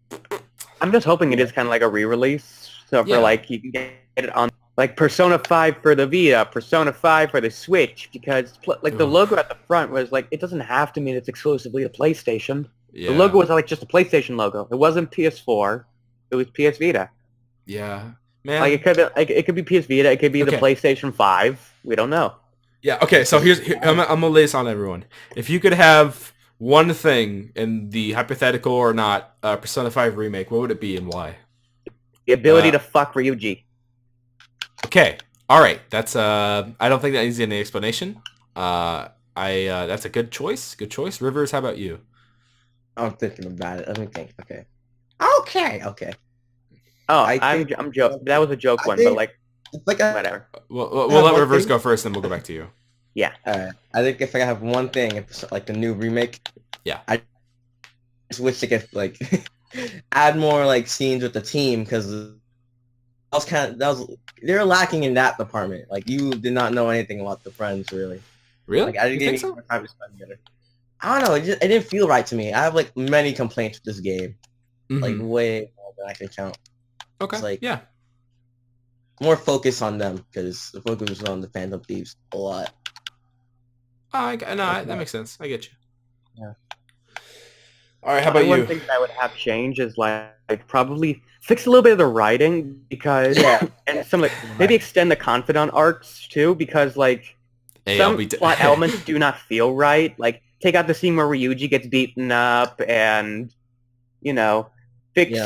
I'm just hoping it is kind of like a re-release. So for like you can get it on like Persona 5 for the Vita, Persona 5 for the Switch, because like the logo at the front was like it doesn't have to mean it's exclusively to PlayStation. Yeah. The logo was like just a PlayStation logo. It wasn't PS4. It was PS Vita. Yeah, man. Like it could be PS Vita. It could be the PlayStation 5. We don't know. Yeah. Okay. So I'm gonna lay this on everyone. If you could have one thing in the hypothetical or not Persona 5 remake, what would it be and why? The ability to fuck Ryuji. Okay. All right. That's I don't think that needs any explanation. That's a good choice. Good choice. Rivers, how about you? I'm thinking about it. Let me think. Okay. Oh, I'm joking. That was a joke one, but like whatever. We'll let Rivers go first, then we'll go back to you. Yeah. I think if I have one thing, if like the new remake, I just wish they could like add more like scenes with the team because they're lacking in that department. Like you did not know anything about the friends really. Really? Like I didn't get more time to spend together. I don't know. It didn't feel right to me. I have like many complaints with this game, like way more than I can count. Okay. It's like more focus on them because the focus was on the Phantom Thieves a lot. That makes sense. I get you. Yeah. All right. How about you? One thing that I would have changed is like probably fix a little bit of the writing because and some like maybe extend the confidant arcs too because like some plot elements do not feel right. Like take out the scene where Ryuji gets beaten up and fix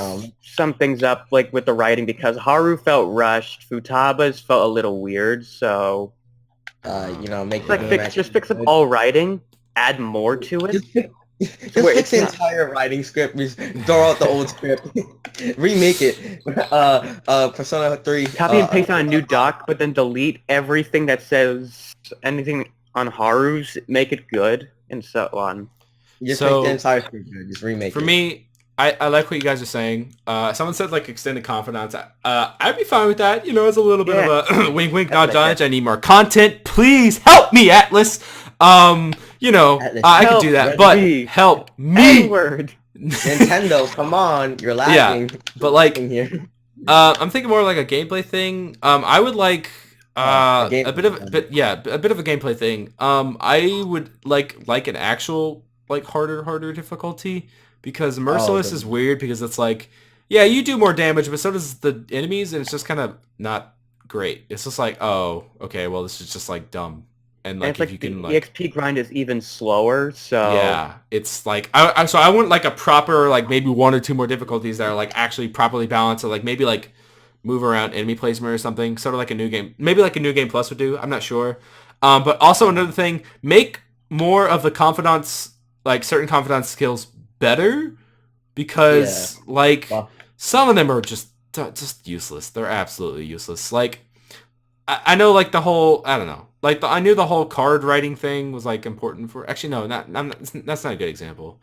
some things up like with the writing because Haru felt rushed, Futaba's felt a little weird, so make like fix up all writing, add more to it. Just fix the entire writing script. Just throw out the old script. Remake it. Persona 3. Copy and paste on a new doc, but then delete everything that says anything on Haru's. Make it good, and so on. Just make the entire script good. Just remake it. For me, I like what you guys are saying. Someone said like extended confidants. I'd be fine with that. You know, it's a little bit of a wink, wink, nod, nudge. I need more content. Please help me, Atlas. You know, I could do that, but help me. N-word. Nintendo, come on, you're laughing. Yeah, but like, here. I'm thinking more like a gameplay thing. I would like a bit of a gameplay thing. I would like an actual like harder difficulty, because merciless is weird because it's like, yeah, you do more damage, but so does the enemies, and it's just kind of not great. It's just like, oh, okay, well, this is just like dumb. And like, if you can the XP grind is even slower, so yeah, it's like I want like a proper like maybe 1 or 2 more difficulties that are like actually properly balanced, or like maybe like move around enemy placement or something, sort of like a new game, maybe like a new game plus would do. I'm not sure, but also another thing, make more of the confidants, like certain confidant skills better, because like some of them are just useless. They're absolutely useless. Like I know like the whole, I don't know. Like I knew the whole card writing thing was like important for. Actually, no, that's not a good example.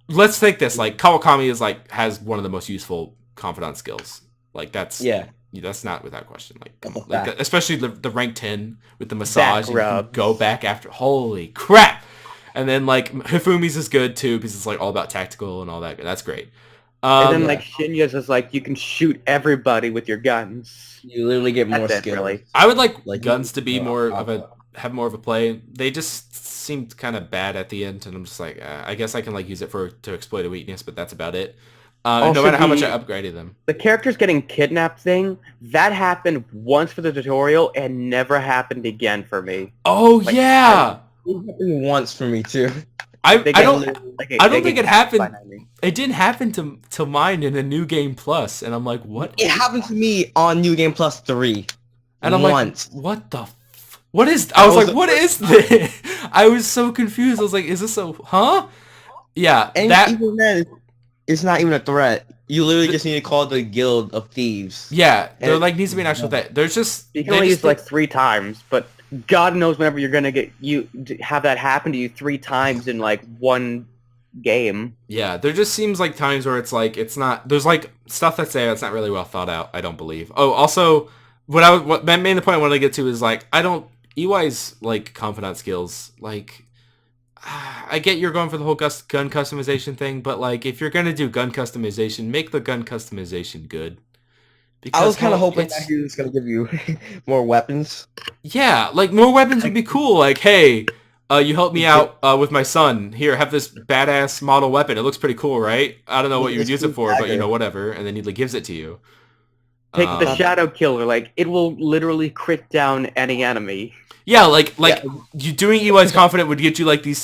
Let's take this. Like Kawakami is like has one of the most useful confidant skills. Like that's not without question. Like especially the rank 10 with the massage. You can go back after. Holy crap! And then like Hifumi's is good too because it's like all about tactical and all that. That's great. And then like Shinya's is like you can shoot everybody with your guns. You literally get more skill. Really. I would like guns to be have more of a play. They just seemed kind of bad at the end, and I'm just like, I guess I can like use it to exploit a weakness, but that's about it. No matter how much I upgraded them. The characters getting kidnapped thing, that happened once for the tutorial and never happened again for me. Oh yeah, it happened once for me too. I don't think it happened. It didn't happen to mine in a New Game Plus, and I'm like, what? It happened to me on New Game Plus 3. And I'm like, what the? What is? I was like, what is this? I was so confused. I was like, is this a? Huh? Yeah. And even then, it's not even a threat. You literally just need to call the Guild of Thieves. Yeah, there like needs to be an actual thing. There's just you can only use like 3 times, but God knows whenever you're gonna have that happen to you 3 times in like one game. Yeah, there just seems like times where it's like it's not. There's like stuff that's there that's not really well thought out. I don't believe. Oh, also, what main the point I wanted to get to is like EY's like confidant skills. Like, I get you're going for the whole gun customization thing, but like if you're gonna do gun customization, make the gun customization good. Because I was kind of hoping that he was going to give you more weapons. Yeah, like more weapons would be cool. Like, hey, you helped me out with my son. Here, have this badass model weapon. It looks pretty cool, right? I don't know what you would use it for, but you know, whatever. And then he like gives it to you. Take the Shadow Killer. Like, it will literally crit down any enemy. Yeah, you doing EY's confident would get you like these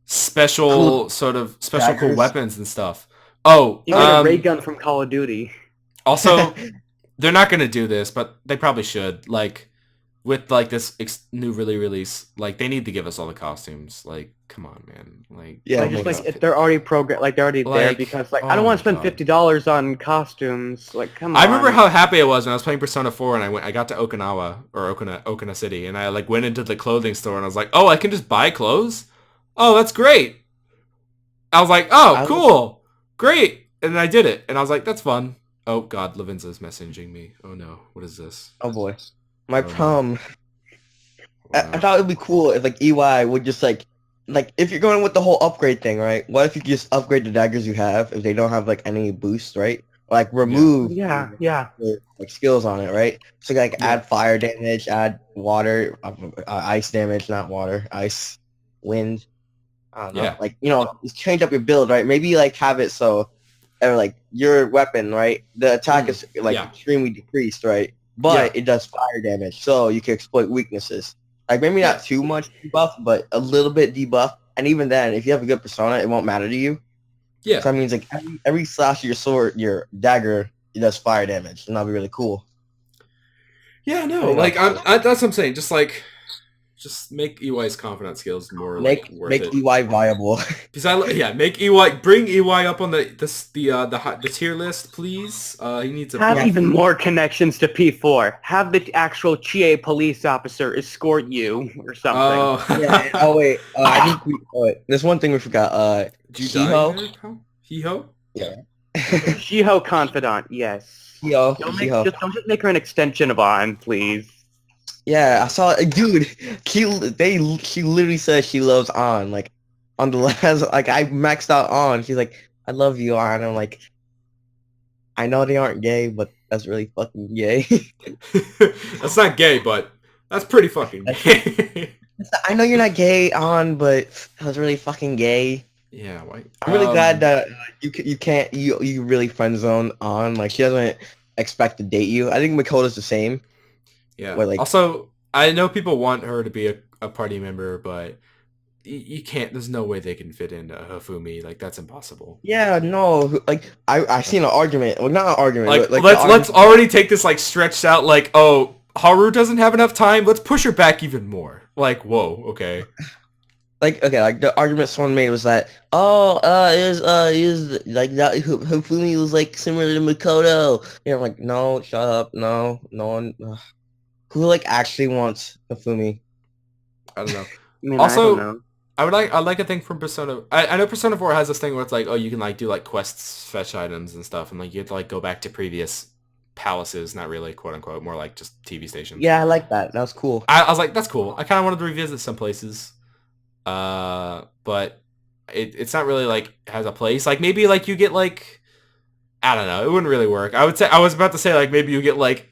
special cool weapons and stuff. Oh, you get a ray gun from Call of Duty. Also, they're not going to do this, but they probably should. Like, with, like, this new release, like, they need to give us all the costumes. Like, come on, man. Like, yeah, if they're already programmed, like, they're already there, because, like, I don't want to spend $50 on costumes. Like, come on. I remember how happy I was when I was playing Persona 4, and I got to Okinawa, or Okina City, and I, like, went into the clothing store, and I was like, oh, I can just buy clothes? Oh, that's great. I was like, oh, cool. Great. And then I did it, and I was like, that's fun. Oh God, Lavinza's messaging me. Oh no, what is this? Oh boy, my problem. I thought it would be cool if like EY would just like if you're going with the whole upgrade thing, right? What if you could just upgrade the daggers you have if they don't have like any boosts, right? Or, like remove like skills on it, right? So like add fire damage, add water, ice damage, not water, ice, wind. I don't know. Yeah. Like just change up your build, right? Maybe like have it so. Or like your weapon, right? The attack is like extremely decreased, right? But it does fire damage, so you can exploit weaknesses. Like maybe not too much debuff, but a little bit debuff. And even then, if you have a good persona, it won't matter to you. Yeah. So that means like every slash of your sword, your dagger, it does fire damage, and that'll be really cool. Yeah, no, like that's what I'm saying. Just like Just make EY's confidant skills more Make worth it. EY viable. Because make EY, bring EY up on the tier list, please. He needs a Have even more connections to P4. Have the actual Chie police officer escort you or something. Oh, Yeah. Oh wait. I think there's one thing we forgot. Hiho. Hiho. Yeah. Shiho confidant. Yes. Hiho. Don't just make her an extension of On, please. Yeah, I saw dude. She literally says she loves On. Like on the last, like I maxed out On. She's like, I love you, On. I'm like, I know they aren't gay, but that's really fucking gay. That's not gay, but that's pretty fucking gay. I know you're not gay, On, but that was really fucking gay. Yeah, why? I'm really glad that you really friend zone On. Like she doesn't expect to date you. I think Makota's the same. Yeah. Where, like, also, I know people want her to be a party member, but you can't. There's no way they can fit in Hifumi. Like that's impossible. Yeah, no. Like I seen an argument. Well, not an argument. Like, but, let's already take this like stretched out. Like, oh, Haru doesn't have enough time. Let's push her back even more. Like, whoa, okay. Like the argument someone made was that is like that Hifumi was like similar to Makoto. And I'm like, no, shut up, no one. Who like actually wants Hifumi? I don't know. I mean, Also, I don't know. I'd like a thing from Persona. I know Persona 4 has this thing where it's like, oh, you can like do like quests, fetch items and stuff, and like you have to like go back to previous palaces, not really quote unquote, more like just TV stations. Yeah, I like that. That was cool. I was like, that's cool. I kind of wanted to revisit some places, but it's not really like has a place. Like maybe like you get like, I don't know, it wouldn't really work. I was about to say like maybe you get like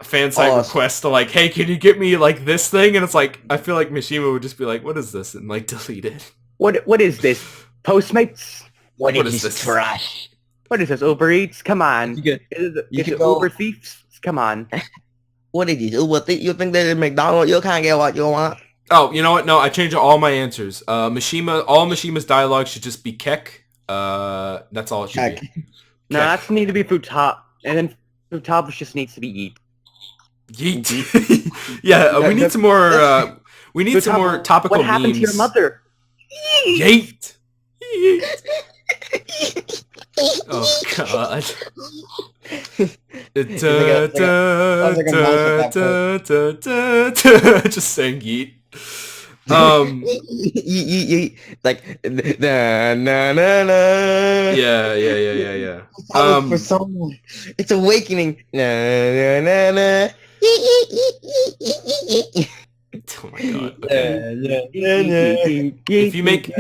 fan site request to like, hey, can you get me like this thing? And it's like I feel like Mishima would just be like, what is this? And like delete it. What is this? Postmates? What What is is this this? trash? What is this? Uber Eats? Come on. You could- Is it you could go- Uber thieves? Come on. What did you do? You think that in McDonald's you can't get what you want? Oh, you know what? No, I changed all my answers. All Mishima's dialogue should just be kek. That's all it should Kek. be. No, Kek. that's need to be Futaba. And then Futaba just needs to be Yeet. Yeet. Yeah, we need some more. We need some more topical What happened to your memes. mother? Yeet. Yeet. Oh God. Just saying yeet. Like na na na na. Yeah. For someone, it's awakening. Na na na na. Oh my God. Okay. If you make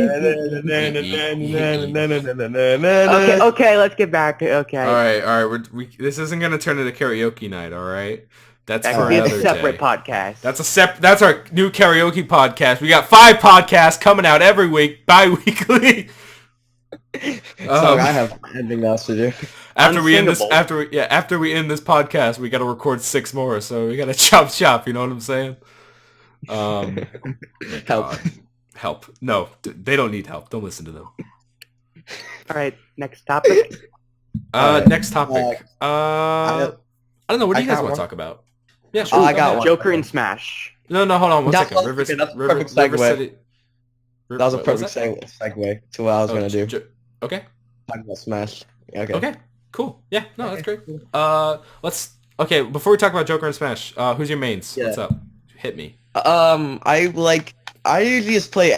Okay, let's get back to okay. all right. This isn't gonna turn into karaoke night. All right. That's That for could be a another separate day. podcast. That's our new karaoke podcast. We got 5 podcasts coming out every week, bi-weekly. I have anything else to do. After we end this podcast, we got to record 6 more. So we got to chop. You know what I'm saying? Help. Help. No, they don't need help. Don't listen to them. All right, next topic. Next topic. I don't know. What do you guys want to talk about? Yeah, sure. I got one. Joker and Smash. No, hold on one That second. was- that's a perfect segue. That was a what perfect that? segue to what I was gonna do. Okay. Talk about Smash. Okay. Okay. Cool. Yeah. No, that's great. Okay. Before we talk about Joker and Smash, who's your mains? Yeah. What's up? Hit me. I usually just play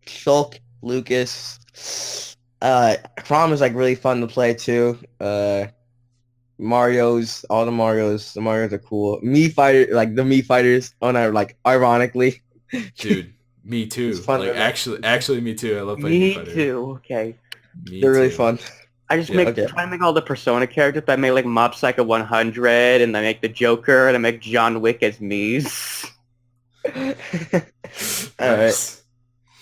Shulk, Lucas. Chrom is like really fun to play too. Mario's, all the Marios are cool. Mii Fighter, like the Mii Fighters, ironically. Dude, me too. It's fun, Like right? actually me too. I love playing Me Fighter. too. Okay. Me They're really too. fun. I just Yeah, try to make all the Persona characters. I make like Mob Psycho 100, and I make the Joker, and I make John Wick as Mies. All right. Nice.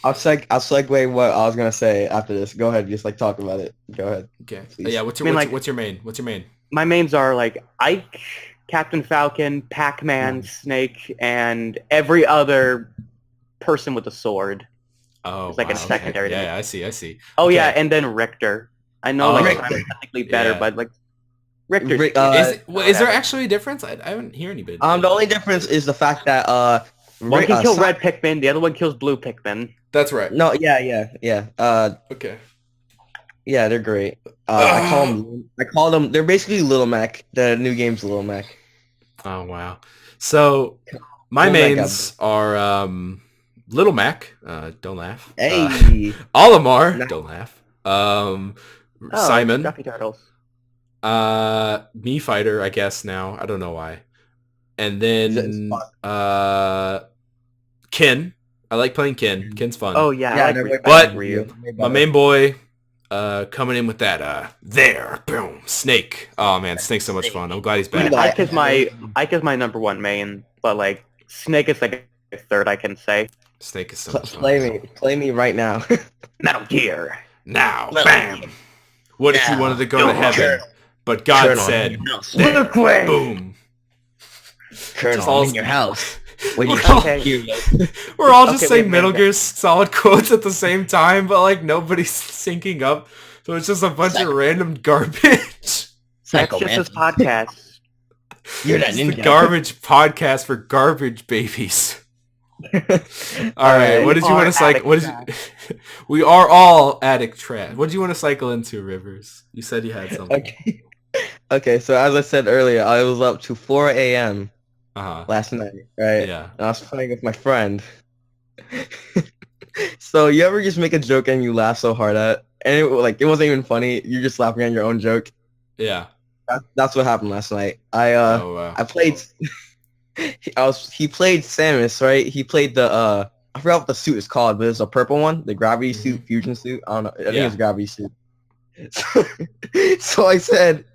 I'll segue what I was gonna say after this. Go ahead, just like talk about it. Go ahead. Okay. Please. Yeah. What's I mean, your main? What's your main? My mains are like Ike, Captain Falcon, Pac-Man, Snake, and every other person with a sword. Oh, It's like a wow, secondary Okay. to Yeah, I see. Oh Okay. yeah, and then Richter. I know Oh, like Richter. I'm technically better, Yeah. but like Richter's Is there actually a difference? I haven't hear any bit. The only difference is the fact that one can kill red Pikmin, the other one kills blue Pikmin. That's right. No, yeah. Okay. Yeah, they're great. I call them. They're basically Little Mac. The new game's Little Mac. Oh wow. So my Little mains are Little Mac. Don't laugh. Hey. Olimar. No. Don't laugh. Simon. Stuffy Turtles. Me Fighter. I guess now. I don't know why. And then Kin. I like playing Kin. Kin's fun. Oh yeah, I like but Ryu. my main boy coming in with that boom, Snake. Oh man, Snake's so much fun. I'm glad he's back. Ike is my number one main, but like Snake is like a third, I can say. Snake is so much fun. Play me right now. Metal Gear. Now, bam. What if you wanted to go to heaven, but God said, boom. Colonel, all I'm in your house. When you We're all just saying Metal Gear Solid quotes at the same time, but like nobody's syncing up. So it's just a bunch of random garbage. That's Psycho, just man. this podcast. You're that It's the ninja. garbage podcast for garbage babies. All right, what did you want to cycle? What did you? We are all addict trash. What did you want to cycle into, Rivers? You said you had something. Okay. So as I said earlier, I was up to 4 a.m. last night, right? Yeah. And I was playing with my friend. So you ever just make a joke and you laugh so hard at it, and it wasn't even funny. You're just laughing at your own joke. Yeah. That's what happened last night. I played. He played Samus, right? He played the I forgot what the suit is called, but it's a purple one, the gravity suit, fusion suit. I don't know. I think it's a gravity suit. So I said,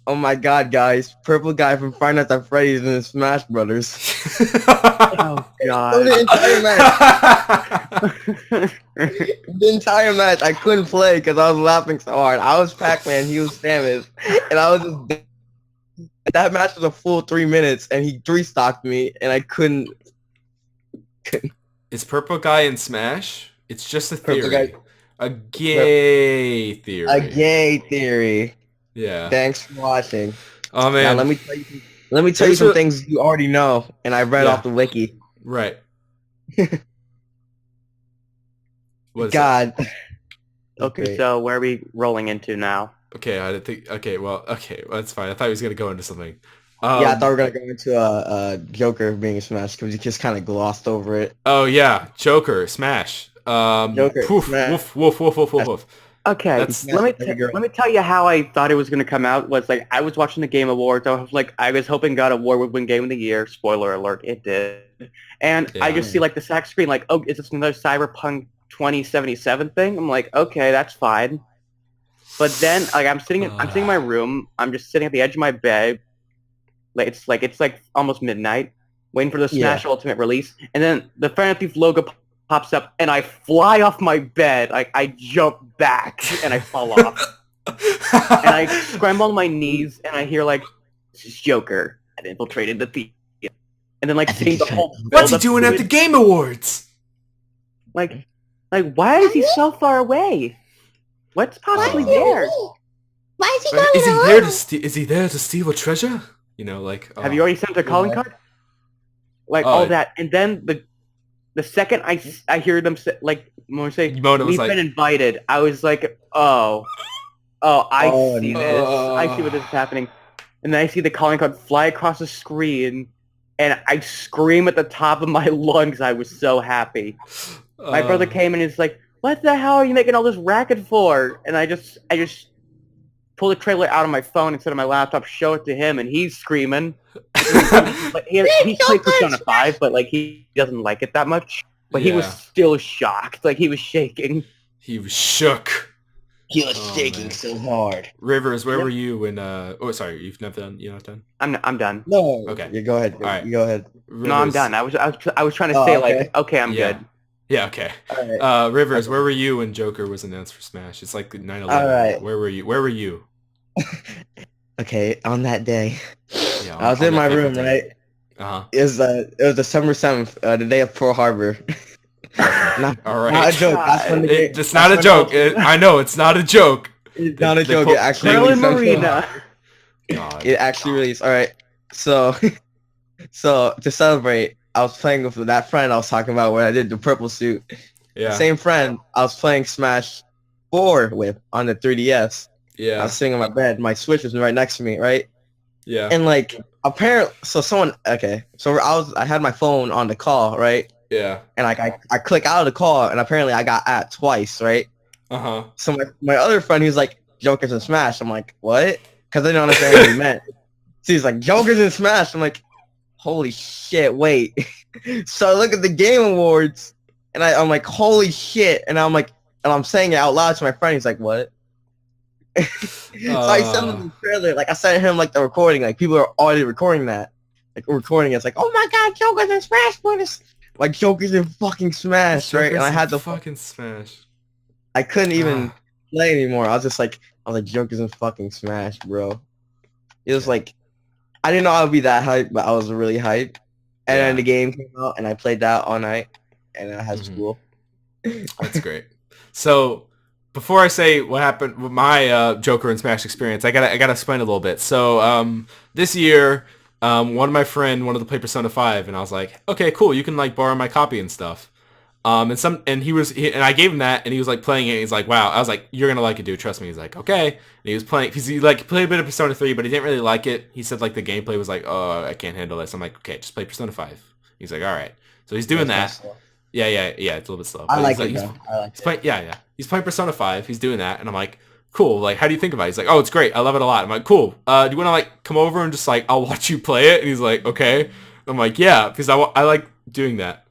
"Oh my god, guys! Purple guy from Five Nights at Freddy's and Smash Brothers." Oh god. The entire match, I couldn't play because I was laughing so hard. I was Pac-Man, he was Samus, and I was just. That match was a full 3 minutes, and he 3-stocked me, and I couldn't. Is Purple Guy in Smash? It's just a Purple theory. Guy- A gay theory. A gay theory. Yeah. Thanks for watching. Oh man. Now let me tell you some things you already know, and I read off the wiki. Right. What is God. Okay, so where are we rolling into now? Okay, I didn't think. Okay, well, that's fine. I thought he was gonna go into something. Yeah, I thought we were gonna go into Joker being smashed because he just kind of glossed over it. Oh yeah, Joker, Smash. Joker, woof, Smash. woof. Okay, let me tell you how I thought it was gonna come out. Was like I was watching the Game Awards. I was hoping God of War would win Game of the Year. Spoiler alert, it did. And I just see like the sack screen, like, oh, is this another Cyberpunk 2077 thing? I'm like, okay, that's fine. But then, like, I'm sitting in my room. I'm just sitting at the edge of my bed. It's like almost midnight, waiting for the Smash Ultimate release, and then the Final Thief logo pops up, and I fly off my bed. Like I jump back, and I fall off, and I scramble on my knees, and I hear like, "This is Joker had infiltrated the theater," and then like seeing the whole. What's he doing at the Game Awards? Like, why is he so far away? What's possibly there? Why is he going Is he there to steal a treasure? You know, like. Have you already sent a calling card? Like all that, and then the second I hear them say, like when say we've been invited, I was like, I see this. I see what this is happening, and then I see the calling card fly across the screen, and I scream at the top of my lungs. I was so happy. My brother came and is like, "What the hell are you making all this racket for?" And I just pull the trailer out of my phone instead of my laptop, show it to him, and he's screaming. He's played Persona 5, but like he doesn't like it that much. But he was still shocked. Like he was shaking. He was shook. He was shaking so hard. Rivers, where were you when? Oh, sorry, you're not done. I'm done. No. Okay. You go ahead. All right. You go ahead. Rivers. No, I'm done. I was trying to say like, okay, I'm good. Yeah, okay. All right. Rivers, where were you when Joker was announced for Smash? It's like 9/11. All right. Where were you? Okay, on that day, Yeah, I was in my room, right? It was December 7th, the day of Pearl Harbor. All right. Not a joke. That's when it's not a joke. I know it's not a joke. It's not a joke. It actually Pearl Marina. God. It actually really is. All right. So, so to celebrate, I was playing with that friend I was talking about when I did the purple suit. Yeah. Same friend I was playing Smash 4 with on the 3DS. I Yeah. was sitting on my bed. My Switch was right next to me, right? Yeah. And like apparently, so someone so I had my phone on the call, right? Yeah. And like I click out of the call, and apparently I got at twice, right? Uh-huh. So my other friend, he was like, Jokers and Smash. I'm like, what? Because I didn't understand what he meant. So he's like, Jokers and Smash. I'm like, holy shit, wait. So I look at the Game Awards, and I'm like, holy shit. And I'm like, and I'm saying it out loud to my friend. He's like, what? So I sent him the trailer. Like, I sent him, like, the recording. Like, people are already recording that. Like, recording it. It's like, oh my god, Jokers and Smash Brothers. Like, Jokers and fucking Smash, right? And I had to fucking Smash. I couldn't even play anymore. I was like, Jokers and fucking Smash, bro. It was like, I didn't know I would be that hyped, but I was really hyped. And then the game came out, and I played that all night, and I had school. That's great. So, before I say what happened with my Joker and Smash experience, I gotta explain a little bit. So, this year, one of my friend wanted to play Persona 5, and I was like, okay, cool, you can like borrow my copy and stuff. And I gave him that, and he was like playing it. And he's like, wow. I was like, you're gonna like it, dude. Trust me. He's like, okay. And he was playing because he like played a bit of Persona 3, but he didn't really like it. He said like the gameplay was like, oh, I can't handle this. I'm like, okay, just play Persona 5. He's like, all right. So he's doing that. Yeah. It's a little bit slow. I like it though. He's playing, he's playing Persona 5. He's doing that, and I'm like, cool. Like, how do you think about it? He's like, oh, it's great. I love it a lot. I'm like, cool. Do you want to like come over and just like I'll watch you play it? And he's like, okay. I'm like, yeah, because I like doing that.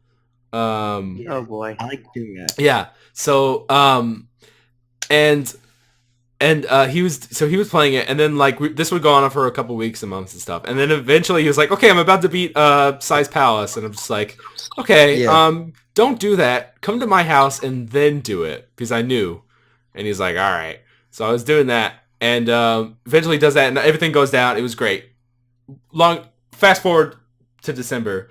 Oh boy, I like doing that. Yeah. So and he was playing it, and then like this would go on for a couple weeks and months and stuff, and then eventually he was like, okay, I'm about to beat Size Palace, and I'm just like, okay, don't do that. Come to my house and then do it, because I knew. And he's like, all right. So I was doing that, and eventually he does that, and everything goes down. It was great. Fast forward to December.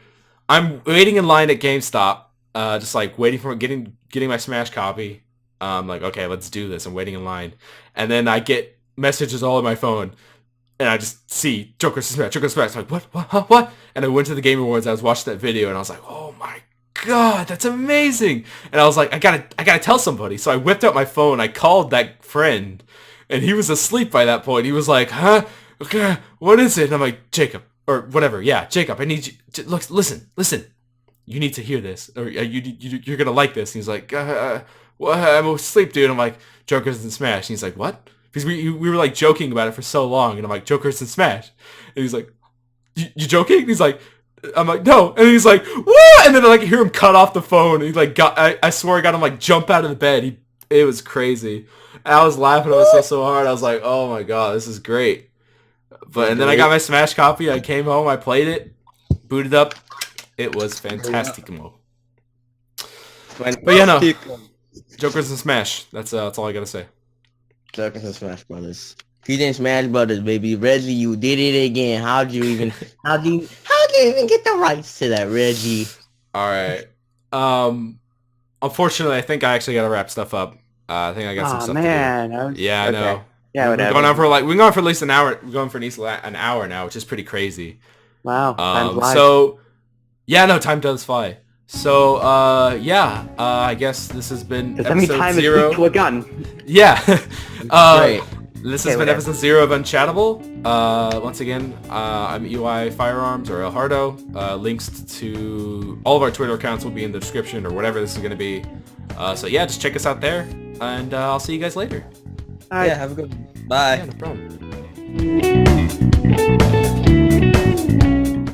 I'm waiting in line at GameStop, just like waiting for getting my Smash copy. I'm like, okay, let's do this. I'm waiting in line, and then I get messages all on my phone, and I just see Joker Smash. I'm like, what? And I went to the Game Awards. I was watching that video, and I was like, oh my god, that's amazing. And I was like, I gotta tell somebody. So I whipped out my phone. I called that friend, and he was asleep by that point. He was like, huh? Okay, what is it? And I'm like, Jacob. Or whatever, yeah, Jacob, I need you to look, listen. You need to hear this, or you're gonna like this. And he's like, what? I'm asleep, dude. I'm like, Jokers and Smash. And he's like, what? Because we were like joking about it for so long, and I'm like, Jokers and Smash. And he's like, you joking? And he's like, I'm like, no. And he's like, what? And then I like hear him cut off the phone. And he like I swear I got him like jump out of the bed. It was crazy. And I was laughing. I was so hard. I was like, oh my god, this is great. And then I got my Smash copy. I came home. I played it. Booted up. It was fantastic. But yeah, no. Jokers and Smash. That's all I gotta say. Jokers and Smash Brothers. PJ Smash Brothers, baby. Reggie, you did it again. How'd you even get the rights to that, Reggie? All right. Unfortunately, I think I actually gotta wrap stuff up. I think I got some stuff to do. Yeah, I know. Yeah, we've been going on for at least an hour. We're going for at least an hour now, which is pretty crazy. Wow. Time flies. So, yeah, no, time does fly. So, I guess this has been episode 0. To a gun. Yeah. Great. This has been episode 0 of Unchatable. Once again, I'm EY Firearms or El Hearto. Links to all of our Twitter accounts will be in the description or whatever this is going to be. So yeah, just check us out there, and I'll see you guys later. Yeah, have a good one. Bye. Yeah, no problem.